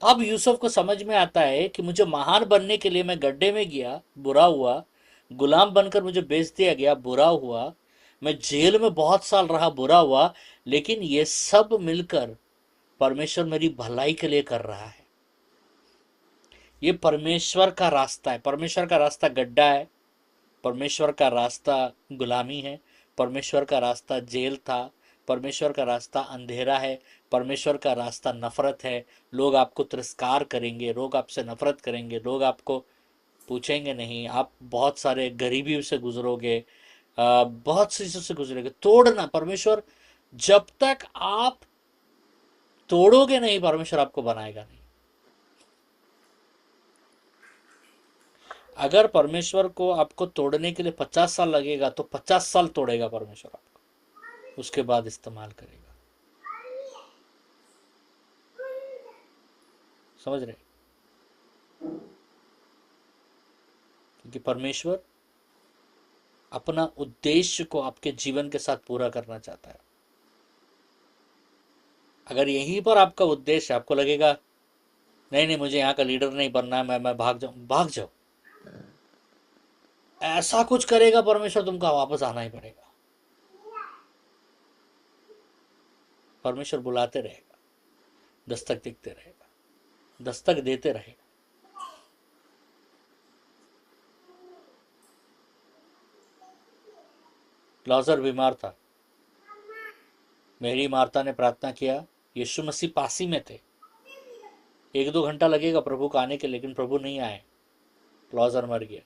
S3: अब यूसुफ को समझ में आता है कि मुझे महान बनने के लिए मैं गड्ढे में गया, बुरा हुआ, गुलाम बनकर मुझे बेच दिया गया, बुरा हुआ, मैं जेल में बहुत साल रहा, बुरा हुआ, लेकिन ये सब मिलकर परमेश्वर मेरी भलाई के लिए कर रहा है। ये परमेश्वर का रास्ता है। परमेश्वर का रास्ता गड्ढा है, परमेश्वर का रास्ता गुलामी है, परमेश्वर का रास्ता जेल था, परमेश्वर का रास्ता अंधेरा है, परमेश्वर का रास्ता नफरत है। लोग आपको तिरस्कार करेंगे, लोग आपसे नफरत करेंगे, लोग आपको पूछेंगे नहीं, आप बहुत सारे गरीबी से गुजरोगे, बहुत सी चीजों से गुजरेंगे। तोड़ना, परमेश्वर जब तक आप तोड़ोगे नहीं, परमेश्वर आपको बनाएगा नहीं। अगर परमेश्वर को आपको तोड़ने के लिए 50 साल लगेगा तो 50 साल तोड़ेगा परमेश्वर आपको, उसके बाद इस्तेमाल करेगा। समझ रहे? क्योंकि परमेश्वर अपना उद्देश्य को आपके जीवन के साथ पूरा करना चाहता है। अगर यहीं पर आपका उद्देश्य, आपको लगेगा नहीं नहीं मुझे यहाँ का लीडर नहीं बनना है, मैं भाग जाऊं, भाग जाओ। ऐसा कुछ करेगा परमेश्वर, तुमको वापस आना ही पड़ेगा। परमेश्वर बुलाते रहेगा, दस्तक दिखते रहेगा, दस्तक देते रहेगा। लाजर बीमार था, मेरी मार्ता ने प्रार्थना किया, यीशु मसीह पासी में थे, 1-2 घंटा लगेगा प्रभु को आने के, लेकिन प्रभु नहीं आए, लाजर मर गया।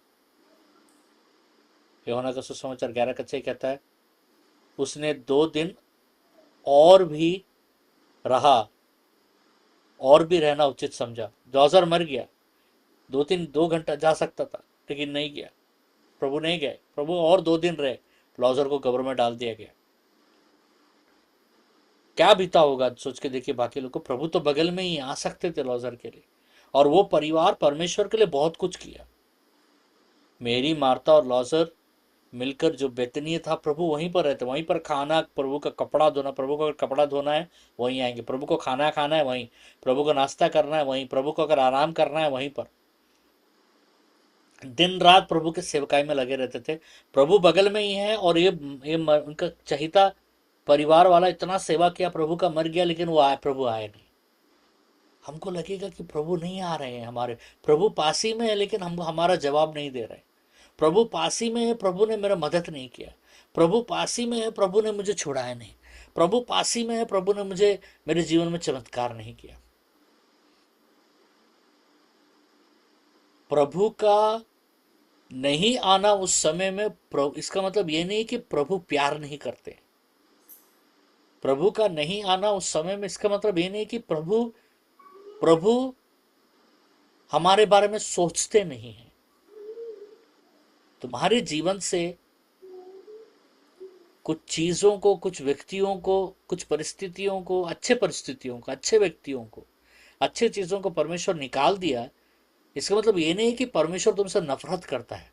S3: यूहन्ना का सुसमाचार 11:6 कहता है, उसने 2 दिन और भी रहा, और भी रहना उचित समझा। लाजर मर गया, 2 घंटा जा सकता था लेकिन नहीं गया, प्रभु नहीं गए, प्रभु और 2 दिन रहे, लाजर को कब्र में डाल दिया गया। क्या बीता होगा सोच के देखिए बाकी लोग को। प्रभु तो बगल में ही आ सकते थे लाजर के लिए, और वो परिवार परमेश्वर के लिए बहुत कुछ किया। मेरी मार्ता और लाजर मिलकर जो बेतनीय था, प्रभु वहीं पर रहते, वहीं पर खाना, प्रभु का कपड़ा धोना, प्रभु को अगर कपड़ा धोना है वहीं आएंगे, प्रभु को खाना खाना है वहीं, प्रभु को नाश्ता करना है वहीं, प्रभु को अगर आराम करना है वहीं पर। दिन रात प्रभु के सेवकाई में लगे रहते थे। प्रभु बगल में ही है, और ये उनका चहिता परिवार वाला इतना सेवा किया, प्रभु का मर गया लेकिन वो आए, प्रभु आए नहीं। हमको लगेगा कि प्रभु नहीं आ रहे हैं हमारे, प्रभु पास ही में है लेकिन हम हमारा जवाब नहीं दे रहे। प्रभु पास ही में है, प्रभु ने मेरा मदद नहीं किया। प्रभु पास ही में है, प्रभु ने मुझे छुड़ाया नहीं। प्रभु पास ही में है, प्रभु ने मुझे मेरे जीवन में चमत्कार नहीं किया। प्रभु का नहीं आना उस समय में, इसका मतलब ये नहीं कि प्रभु प्यार नहीं करते। प्रभु का नहीं आना उस समय में, इसका मतलब ये नहीं कि प्रभु हमारे बारे में सोचते नहीं हैं। तुम्हारे जीवन से कुछ चीजों को, कुछ व्यक्तियों को, कुछ परिस्थितियों को, अच्छे परिस्थितियों को, अच्छे व्यक्तियों को, अच्छे चीजों को परमेश्वर निकाल दिया, इसका मतलब ये नहीं कि परमेश्वर तुमसे नफरत करता है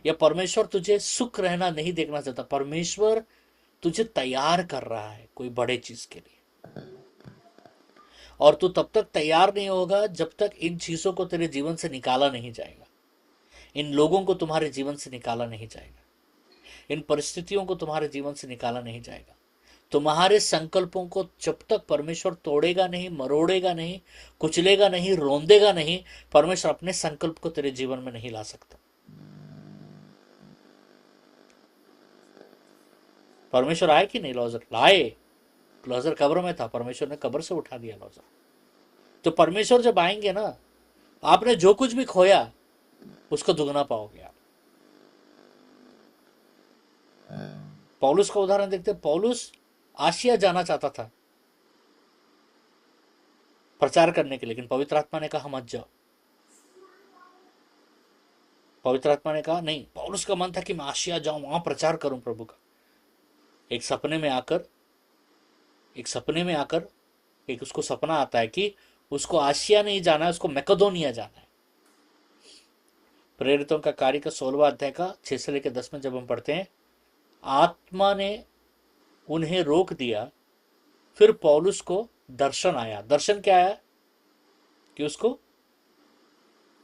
S3: या परमेश्वर तुझे सुख रहना नहीं देखना चाहता। परमेश्वर तुझे तैयार कर रहा है कोई बड़े चीज के लिए, और तू तब तक तैयार नहीं होगा जब तक इन चीजों को तेरे जीवन से निकाला नहीं जाएगा, इन लोगों को तुम्हारे जीवन से निकाला नहीं जाएगा, इन परिस्थितियों को तुम्हारे जीवन से निकाला नहीं जाएगा। तुम्हारे संकल्पों को जब तक परमेश्वर तोड़ेगा नहीं, मरोड़ेगा नहीं, कुचलेगा नहीं, रोंदेगा नहीं, परमेश्वर अपने संकल्प को तेरे जीवन में नहीं ला सकता। परमेश्वर आए कि नहीं? लॉजर लाए। लॉजर कब्र में था, परमेश्वर ने कब्र से उठा दिया लॉजर। तो परमेश्वर जब आएंगे ना, आपने जो कुछ भी खोया उसको दुगना पाओगे आप। पौलुस का उदाहरण देखते हैं। पौलुस आसिया जाना चाहता था प्रचार करने के लिए, लेकिन पवित्र आत्मा ने कहा मत जाओ। पवित्र आत्मा ने कहा नहीं। पौलुस का मन था कि मैं आसिया जाऊं, वहां प्रचार करूं प्रभु का। एक सपने में आकर एक उसको सपना आता है कि उसको आसिया नहीं जाना है, उसको मैकेडोनिया जाना है। प्रेरितों का कार्य का 16वां अध्याय का 6 से लेकर 10 में जब हम पढ़ते हैं, आत्मा ने उन्हें रोक दिया। फिर पौलुस को दर्शन आया। दर्शन क्या आया? कि उसको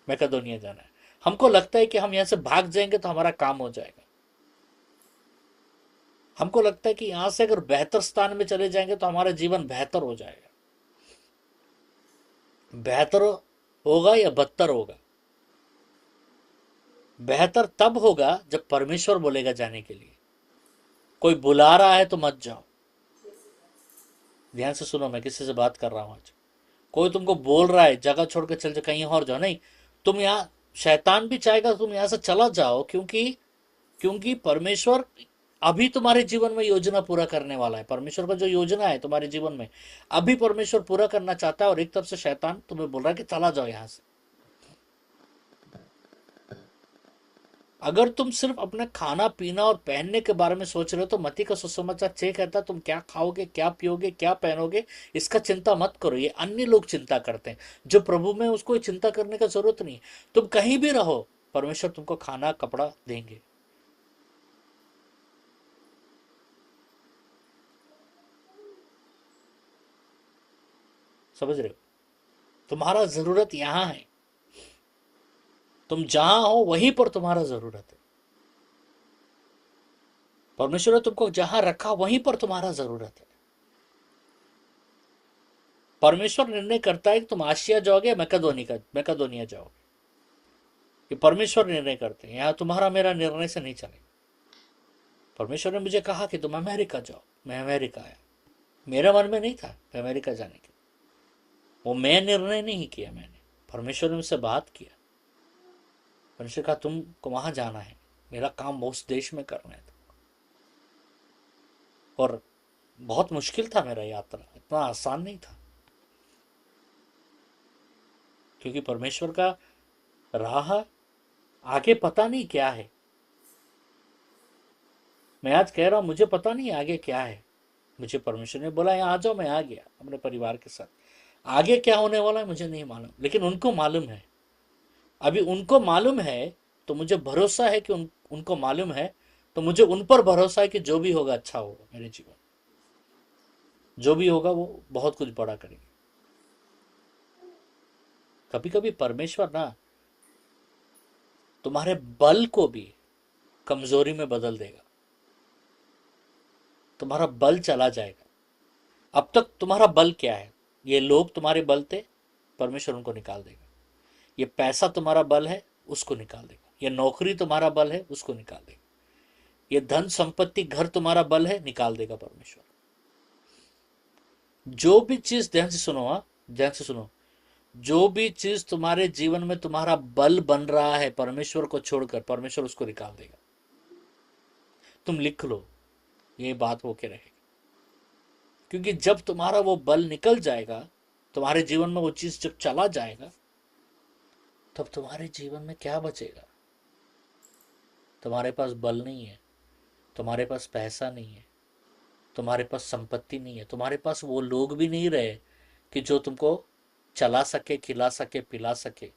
S3: मैकेडोनिया जाना है। हमको लगता है कि हम यहां से भाग जाएंगे तो हमारा काम हो जाएगा। हमको लगता है कि यहां से अगर बेहतर स्थान में चले जाएंगे तो हमारा जीवन बेहतर हो जाएगा। बेहतर होगा या बदतर होगा? बेहतर तब होगा जब परमेश्वर बोलेगा जाने के लिए। कोई बुला रहा है तो मत जाओ। ध्यान से सुनो, मैं किसी से बात कर रहा हूं आज। कोई तुमको बोल रहा है जगह छोड़ के चल जाओ, कहीं और जाओ, नहीं। तुम यहां, शैतान भी चाहेगा तुम यहां से चला जाओ, क्योंकि परमेश्वर अभी तुम्हारे जीवन में योजना पूरा करने वाला है। परमेश्वर का जो योजना है तुम्हारे जीवन में अभी परमेश्वर पूरा करना चाहता है, और एक तरफ से शैतान तुम्हें बोल रहा है कि चला जाओ यहां से। अगर तुम सिर्फ अपने खाना पीना और पहनने के बारे में सोच रहे हो तो मत्ती का सुसमाचार 6 कहता है तुम क्या खाओगे, क्या पियोगे, क्या पहनोगे, इसका चिंता मत करो। ये अन्य लोग चिंता करते हैं। जो प्रभु में उसको चिंता करने का जरूरत नहीं। तुम कहीं भी रहो, परमेश्वर तुमको खाना कपड़ा देंगे। समझ रहे हो? तुम्हारा जरूरत यहां है। तुम जहां हो वहीं पर तुम्हारा जरूरत है। परमेश्वर ने तुमको जहां रखा वहीं पर तुम्हारा जरूरत है। परमेश्वर निर्णय करता है कि तुम आसिया जाओगे या मैकेडोनिया जाओगे। ये परमेश्वर निर्णय करते हैं। यहां तुम्हारा मेरा निर्णय से नहीं चलेगा। परमेश्वर ने मुझे कहा कि तुम अमेरिका जाओ, मैं अमेरिका आया। मेरे मन में नहीं था अमेरिका जाने के। वो मैं निर्णय नहीं किया मैंने, परमेश्वर ने मुझसे बात किया। परमेश्वर कहा तुमको वहां जाना है, मेरा काम उस देश में करना है। और बहुत मुश्किल था मेरा यात्रा, इतना आसान नहीं था, क्योंकि परमेश्वर का राह आगे पता नहीं क्या है। मैं आज कह रहा हूं मुझे पता नहीं आगे क्या है। मुझे परमेश्वर ने बोला यहाँ आ जाओ, मैं आ गया अपने परिवार के साथ। आगे क्या होने वाला है मुझे नहीं मालूम, लेकिन उनको मालूम है। अभी उनको मालूम है तो मुझे भरोसा है कि उनको मालूम है, तो मुझे उन पर भरोसा है कि जो भी होगा अच्छा होगा मेरे जीवन। जो भी होगा वो बहुत कुछ बड़ा करेंगे। कभी कभी परमेश्वर ना तुम्हारे बल को भी कमजोरी में बदल देगा। तुम्हारा बल चला जाएगा। अब तक तुम्हारा बल क्या है? ये लोग तुम्हारे बल थे, परमेश्वर उनको निकाल देगा। ये पैसा तुम्हारा बल है, उसको निकाल देगा। ये नौकरी तुम्हारा बल है, उसको निकाल देगा। ये धन संपत्ति घर तुम्हारा बल है, निकाल देगा परमेश्वर। जो भी चीज, ध्यान से सुनो, ध्यान से सुनो, जो भी चीज तुम्हारे जीवन में तुम्हारा बल बन रहा है परमेश्वर को छोड़कर, परमेश्वर उसको निकाल देगा। तुम लिख लो, ये बात होके रहेगी। क्योंकि जब तुम्हारा वो बल निकल जाएगा, तुम्हारे जीवन में वो चीज जब चला जाएगा, तब तुम्हारे जीवन में क्या बचेगा? तुम्हारे पास बल नहीं है, तुम्हारे पास पैसा नहीं है, तुम्हारे पास संपत्ति नहीं है, तुम्हारे पास वो लोग भी नहीं रहे कि जो तुमको चला सके, खिला सके, पिला सके,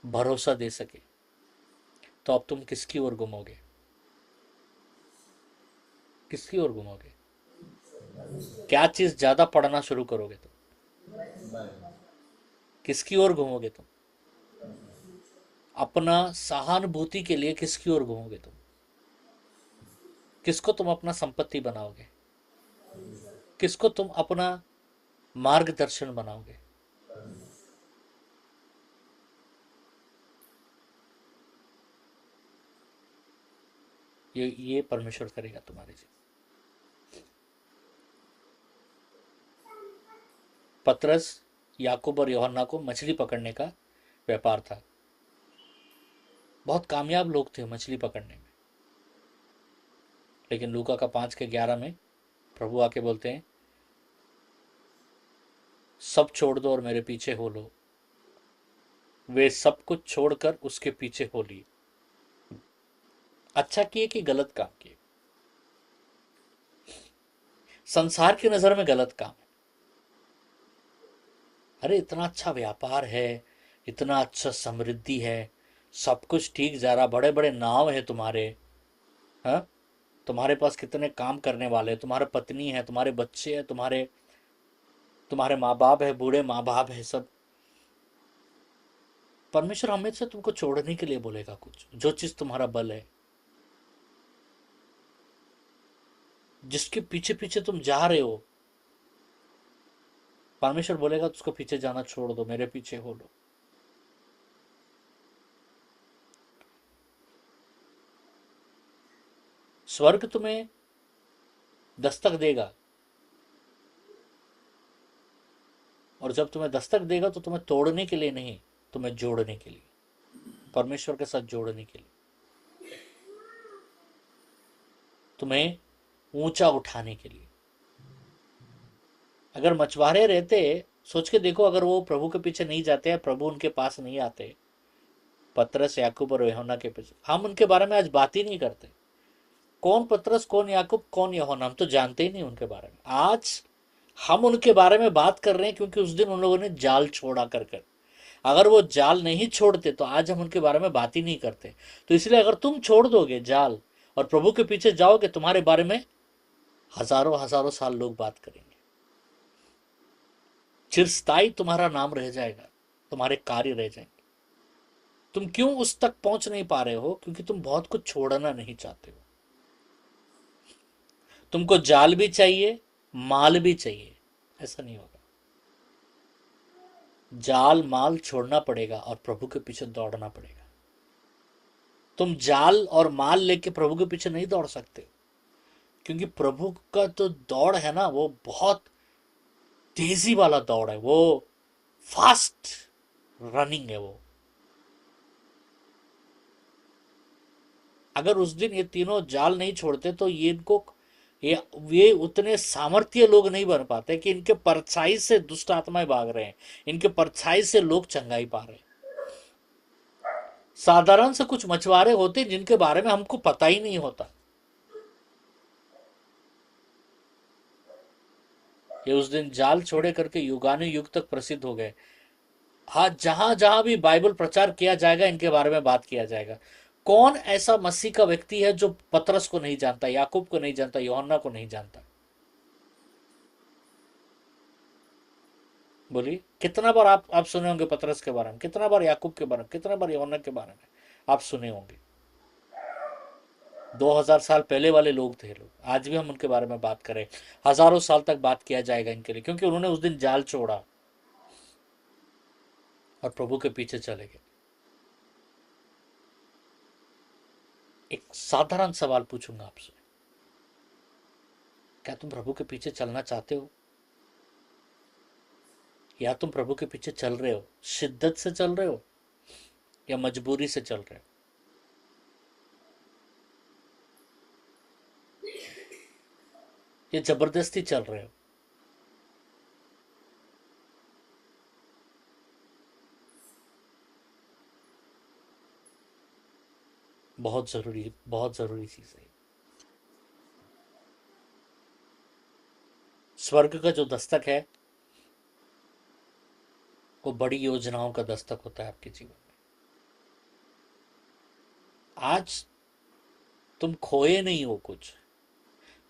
S3: भरोसा दे सके। तो अब तुम किसकी ओर घूमोगे? किसकी ओर घूमोगे? क्या चीज ज्यादा पढ़ना शुरू करोगे तुम? किसकी ओर घूमोगे तुम? अपना सहानुभूति के लिए किसकी ओर घूमोगे तुम? किसको तुम अपना संपत्ति बनाओगे? किसको तुम अपना मार्गदर्शन बनाओगे? ये परमेश्वर करेगा तुम्हारे जीवन। पतरस, याकूब और यूहन्ना को मछली पकड़ने का व्यापार था। बहुत कामयाब लोग थे मछली पकड़ने में। लेकिन लूका का 5:11 में प्रभु आके बोलते हैं, सब छोड़ दो और मेरे पीछे हो लो। वे सब कुछ छोड़कर उसके पीछे हो लिए। अच्छा किए कि गलत काम किए? संसार की नजर में गलत काम है। अरे इतना अच्छा व्यापार है, इतना अच्छा समृद्धि है, सब कुछ ठीक जा रहा, बड़े बड़े नाव है तुम्हारे, हाँ, तुम्हारे पास कितने काम करने वाले, तुम्हारे पत्नी है, तुम्हारे बच्चे हैं, तुम्हारे माँ बाप है, बूढ़े माँ बाप है सब। परमेश्वर हमेशा तुमको छोड़ने के लिए बोलेगा कुछ, जो चीज तुम्हारा बल है, जिसके पीछे पीछे तुम जा रहे हो, परमेश्वर बोलेगा उसको पीछे जाना छोड़ दो, मेरे पीछे हो लो। स्वर्ग तुम्हें दस्तक देगा, और जब तुम्हें दस्तक देगा तो तुम्हें तोड़ने के लिए नहीं, तुम्हें जोड़ने के लिए, परमेश्वर के साथ जोड़ने के लिए, तुम्हें ऊंचा उठाने के लिए। अगर मछुआरे रहते, सोच के देखो, अगर वो प्रभु के पीछे नहीं जाते हैं, प्रभु उनके पास नहीं आते, पतरस, याकूब और यूहन्ना के पीछे, हम उनके बारे में आज बात ही नहीं करते। कौन पतरस, कौन याकूब, कौन यूहन्ना, हम तो जानते ही नहीं उनके बारे में। आज हम उनके बारे में बात कर रहे हैं क्योंकि उस दिन उन लोगों ने जाल छोड़ा कर। अगर वो जाल नहीं छोड़ते तो आज हम उनके बारे में बात ही नहीं करते। तो इसलिए अगर तुम छोड़ दोगे जाल और प्रभु के पीछे जाओगे, तुम्हारे बारे में हजारों हजारों साल लोग बात करेंगे। चिरस्थायी तुम्हारा नाम रह जाएगा, तुम्हारे कार्य रह जाएंगे। तुम क्यों उस तक पहुंच नहीं पा रहे हो? क्योंकि तुम बहुत कुछ छोड़ना नहीं चाहते हो। तुमको जाल भी चाहिए, माल भी चाहिए, ऐसा नहीं होगा। जाल माल छोड़ना पड़ेगा और प्रभु के पीछे दौड़ना पड़ेगा। तुम जाल और माल लेके प्रभु के पीछे नहीं दौड़ सकते, क्योंकि प्रभु का तो दौड़ है ना, वो बहुत तेजी वाला दौड़ है, वो फास्ट रनिंग है वो। अगर उस दिन ये तीनों जाल नहीं छोड़ते तो ये उतने सामर्थ्य लोग नहीं बन पाते कि इनके परछाई से दुष्ट आत्माएं भाग रहे हैं, इनके परछाई से लोग चंगाई पा रहे हैं। साधारण से कुछ मछुआरे होते जिनके बारे में हमको पता ही नहीं होता। ये उस दिन जाल छोड़े करके युगानुयुग तक प्रसिद्ध हो गए। आज जहां जहां भी बाइबल प्रचार किया जाएगा, इनके बारे में बात किया जाएगा। कौन ऐसा मसीह का व्यक्ति है जो पतरस को नहीं जानता, याकूब को नहीं जानता, यूहन्ना को नहीं जानता? बोलिए, कितना बार आप सुने होंगे पतरस के बारे में, कितना बार याकूब के बारे में, कितना बार यूहन्ना के बारे में आप सुने होंगे। 2000 साल पहले वाले लोग थे लोग, आज भी हम उनके बारे में बात करें, हजारों साल तक बात किया जाएगा इनके लिए, क्योंकि उन्होंने उस दिन जाल छोड़ा और प्रभु के पीछे चले गए। एक साधारण सवाल पूछूंगा आपसे, क्या तुम प्रभु के पीछे चलना चाहते हो? या तुम प्रभु के पीछे चल रहे हो, शिद्दत से चल रहे हो या मजबूरी से चल रहे हो? या जबरदस्ती चल रहे हो? बहुत जरूरी चीज है। स्वर्ग का जो दस्तक है वो बड़ी योजनाओं का दस्तक होता है आपके जीवन में। आज तुम खोए नहीं हो कुछ,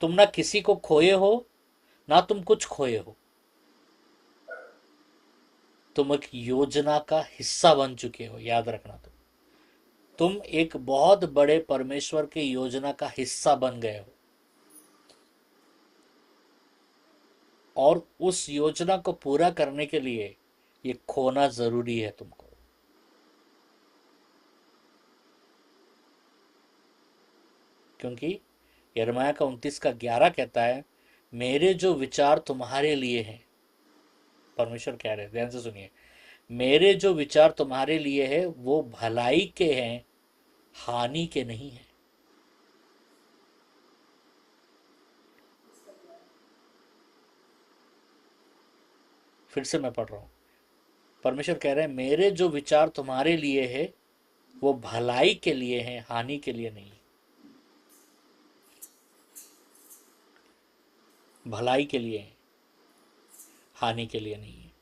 S3: तुम ना किसी को खोए हो ना तुम कुछ खोए हो, तुम एक योजना का हिस्सा बन चुके हो। याद रखना, तुम एक बहुत बड़े परमेश्वर के योजना का हिस्सा बन गए हो, और उस योजना को पूरा करने के लिए ये खोना जरूरी है तुमको। क्योंकि यिर्मयाह का 29:11 कहता है, मेरे जो विचार तुम्हारे लिए हैं, परमेश्वर कह रहे हैं, ध्यान से सुनिए, मेरे जो विचार तुम्हारे लिए है वो भलाई के हैं, हानि के नहीं है। फिर से मैं पढ़ रहा हूं, परमेश्वर कह रहे हैं, मेरे जो विचार तुम्हारे लिए है वो भलाई के लिए हैं, हानि के लिए नहीं। भलाई के लिए हैं, हानि के लिए नहीं है।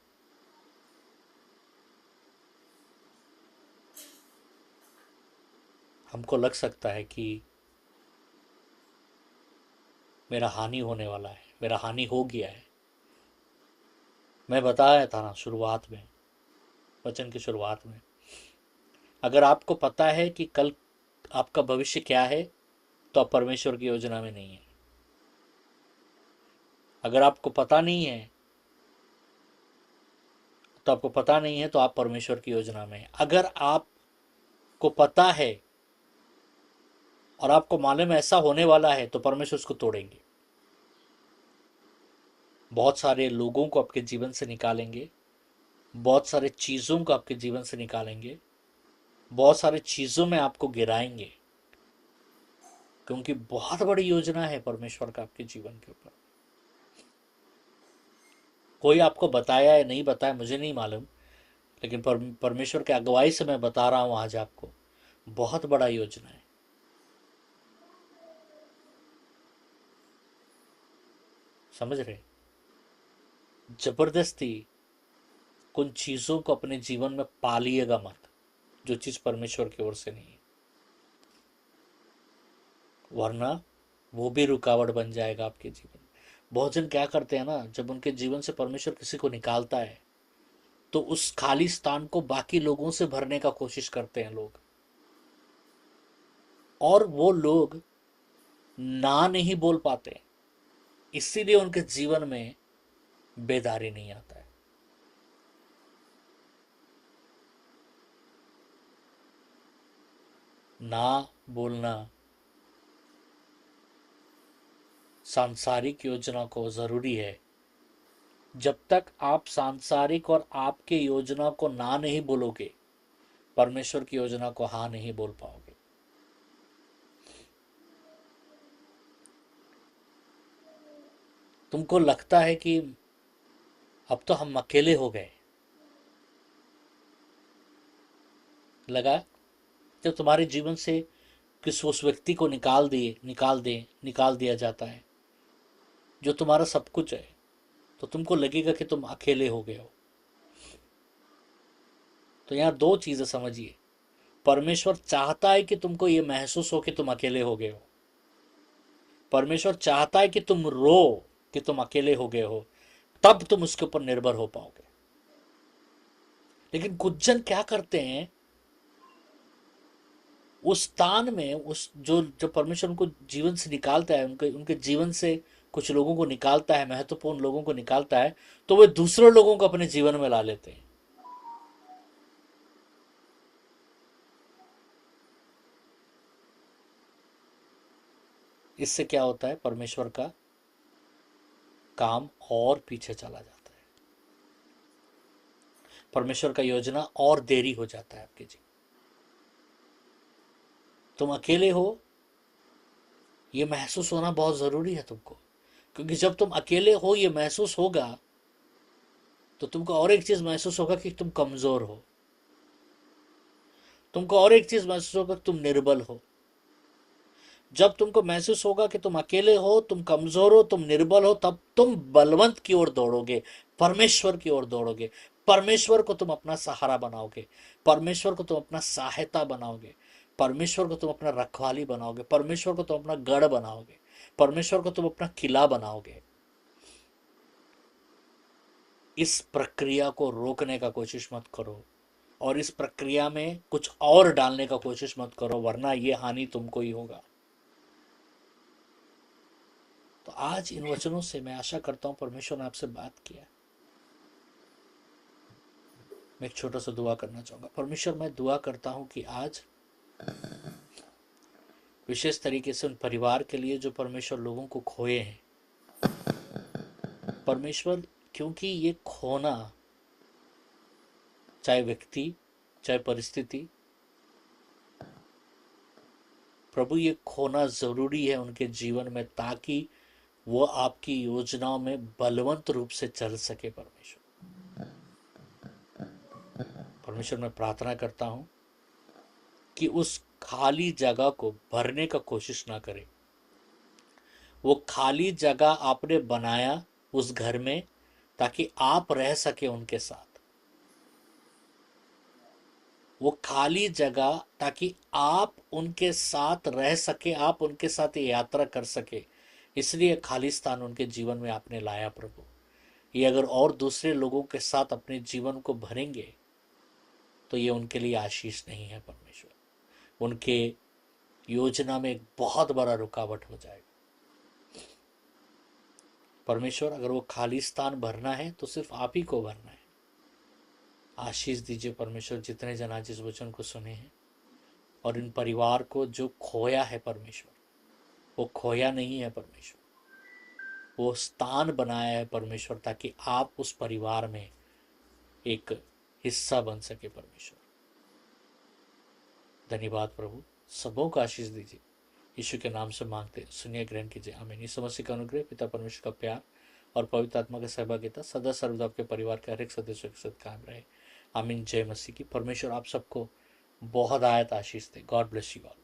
S3: हमको लग सकता है कि मेरा हानि होने वाला है, मेरा हानि हो गया है। मैं बताया था ना शुरुआत में, वचन की शुरुआत में, अगर आपको पता है कि कल आपका भविष्य क्या है तो आप परमेश्वर की योजना में नहीं है। अगर आपको पता नहीं है तो आप परमेश्वर की योजना में हैं। अगर आपको पता है और आपको मालूम है ऐसा होने वाला है तो परमेश्वर उसको तोड़ेंगे। बहुत सारे लोगों को आपके जीवन से निकालेंगे, बहुत सारे चीज़ों को आपके जीवन से निकालेंगे, बहुत सारे चीज़ों में आपको गिराएंगे, क्योंकि बहुत बड़ी योजना है परमेश्वर का आपके जीवन के ऊपर। कोई आपको बताया या नहीं बताया मुझे नहीं मालूम, लेकिन परमेश्वर के अगुवाई से मैं बता रहा हूं आज आपको, बहुत बड़ा योजना है। समझ रहे? जबरदस्ती उन चीजों को अपने जीवन में पालिएगा मत जो चीज परमेश्वर की ओर से नहीं है, वरना वो भी रुकावट बन जाएगा आपके जीवन में। बहुत जन क्या करते हैं ना, जब उनके जीवन से परमेश्वर किसी को निकालता है तो उस खाली स्थान को बाकी लोगों से भरने का कोशिश करते हैं लोग, और वो लोग ना नहीं बोल पाते, इसीलिए उनके जीवन में बेदारी नहीं आता है। ना बोलना सांसारिक योजना को जरूरी है। जब तक आप सांसारिक और आपके योजना को ना नहीं बोलोगे, परमेश्वर की योजना को हाँ नहीं बोल पाओगे। तुमको लगता है कि अब तो हम अकेले हो गए, लगा जब तुम्हारे जीवन से किस उस व्यक्ति को निकाल दिया जाता है जो तुम्हारा सब कुछ है, तो तुमको लगेगा कि तुम अकेले हो गए हो। तो यहां दो चीजें समझिए, परमेश्वर चाहता है कि तुमको ये महसूस हो कि तुम अकेले हो गए हो। परमेश्वर चाहता है कि तुम रो कि तुम अकेले हो गए हो, तब तुम उसके ऊपर निर्भर हो पाओगे। लेकिन कुछ जन क्या करते हैं, उस स्थान में उस जो परमेश्वर उनको जीवन से निकालता है, उनके जीवन से कुछ लोगों को निकालता है, महत्वपूर्ण लोगों को निकालता है, तो वे दूसरे लोगों को अपने जीवन में ला लेते हैं। इससे क्या होता है, परमेश्वर का काम और पीछे चला जाता है, परमेश्वर का योजना और देरी हो जाता है आपके जीवन। तुम अकेले हो ये महसूस होना बहुत जरूरी है तुमको, क्योंकि जब तुम अकेले हो ये महसूस होगा तो तुमको और एक चीज महसूस होगा कि तुम कमजोर हो, तुमको और एक चीज महसूस होगा कि तुम निर्बल हो। जब तुमको महसूस होगा कि तुम अकेले हो, तुम कमजोर हो, तुम निर्बल हो, तब तुम बलवंत की ओर दौड़ोगे, परमेश्वर की ओर दौड़ोगे, परमेश्वर को तुम अपना सहारा बनाओगे, परमेश्वर को तुम अपना सहायता बनाओगे, परमेश्वर को तुम अपना रखवाली बनाओगे, परमेश्वर को तुम अपना गढ़ बनाओगे, परमेश्वर को तुम अपना किला बनाओगे। इस प्रक्रिया को रोकने का कोशिश मत करो और इस प्रक्रिया में कुछ और डालने का कोशिश मत करो, वरना ये हानि तुमको ही होगा। तो आज इन वचनों से मैं आशा करता हूं परमेश्वर ने आपसे बात किया। मैं एक छोटा सा दुआ करना चाहूंगा। परमेश्वर, मैं दुआ करता हूं कि आज विशेष तरीके से उन परिवार के लिए जो परमेश्वर लोगों को खोए हैं परमेश्वर, क्योंकि ये खोना, चाहे व्यक्ति चाहे परिस्थिति, प्रभु ये खोना जरूरी है उनके जीवन में, ताकि वो आपकी योजनाओं में बलवंत रूप से चल सके। परमेश्वर मैं प्रार्थना करता हूं कि उस खाली जगह को भरने का कोशिश ना करें। वो खाली जगह आपने बनाया उस घर में ताकि आप रह सके उनके साथ, वो खाली जगह ताकि आप उनके साथ रह सके, आप उनके साथ यात्रा कर सके, इसलिए खाली स्थान उनके जीवन में आपने लाया प्रभु। ये अगर और दूसरे लोगों के साथ अपने जीवन को भरेंगे तो ये उनके लिए आशीष नहीं है परमेश्वर, उनके योजना में एक बहुत बड़ा रुकावट हो जाएगा। परमेश्वर अगर वो खाली स्थान भरना है तो सिर्फ आप ही को भरना है। आशीष दीजिए परमेश्वर जितने जन आज इस वचन को सुने हैं, और इन परिवार को जो खोया है परमेश्वर, वो खोया नहीं है परमेश्वर, वो स्थान बनाया है परमेश्वर, ताकि आप उस परिवार में एक हिस्सा बन सके परमेश्वर। धन्यवाद प्रभु, सबों को आशीष दीजिए, यीशु के नाम से मांगते सुनिए, ग्रहण कीजिए, आमीन। इस समस्या का अनुग्रह, पिता परमेश्वर का प्यार और पवित्र आत्मा का सहभागिता सदा सर्वदा आपके परिवार के हर एक सदस्य के साथ कायम रहे, आमीन। जय मसीह की। परमेश्वर आप सबको बहुत आयत आशीष दे। God bless you all.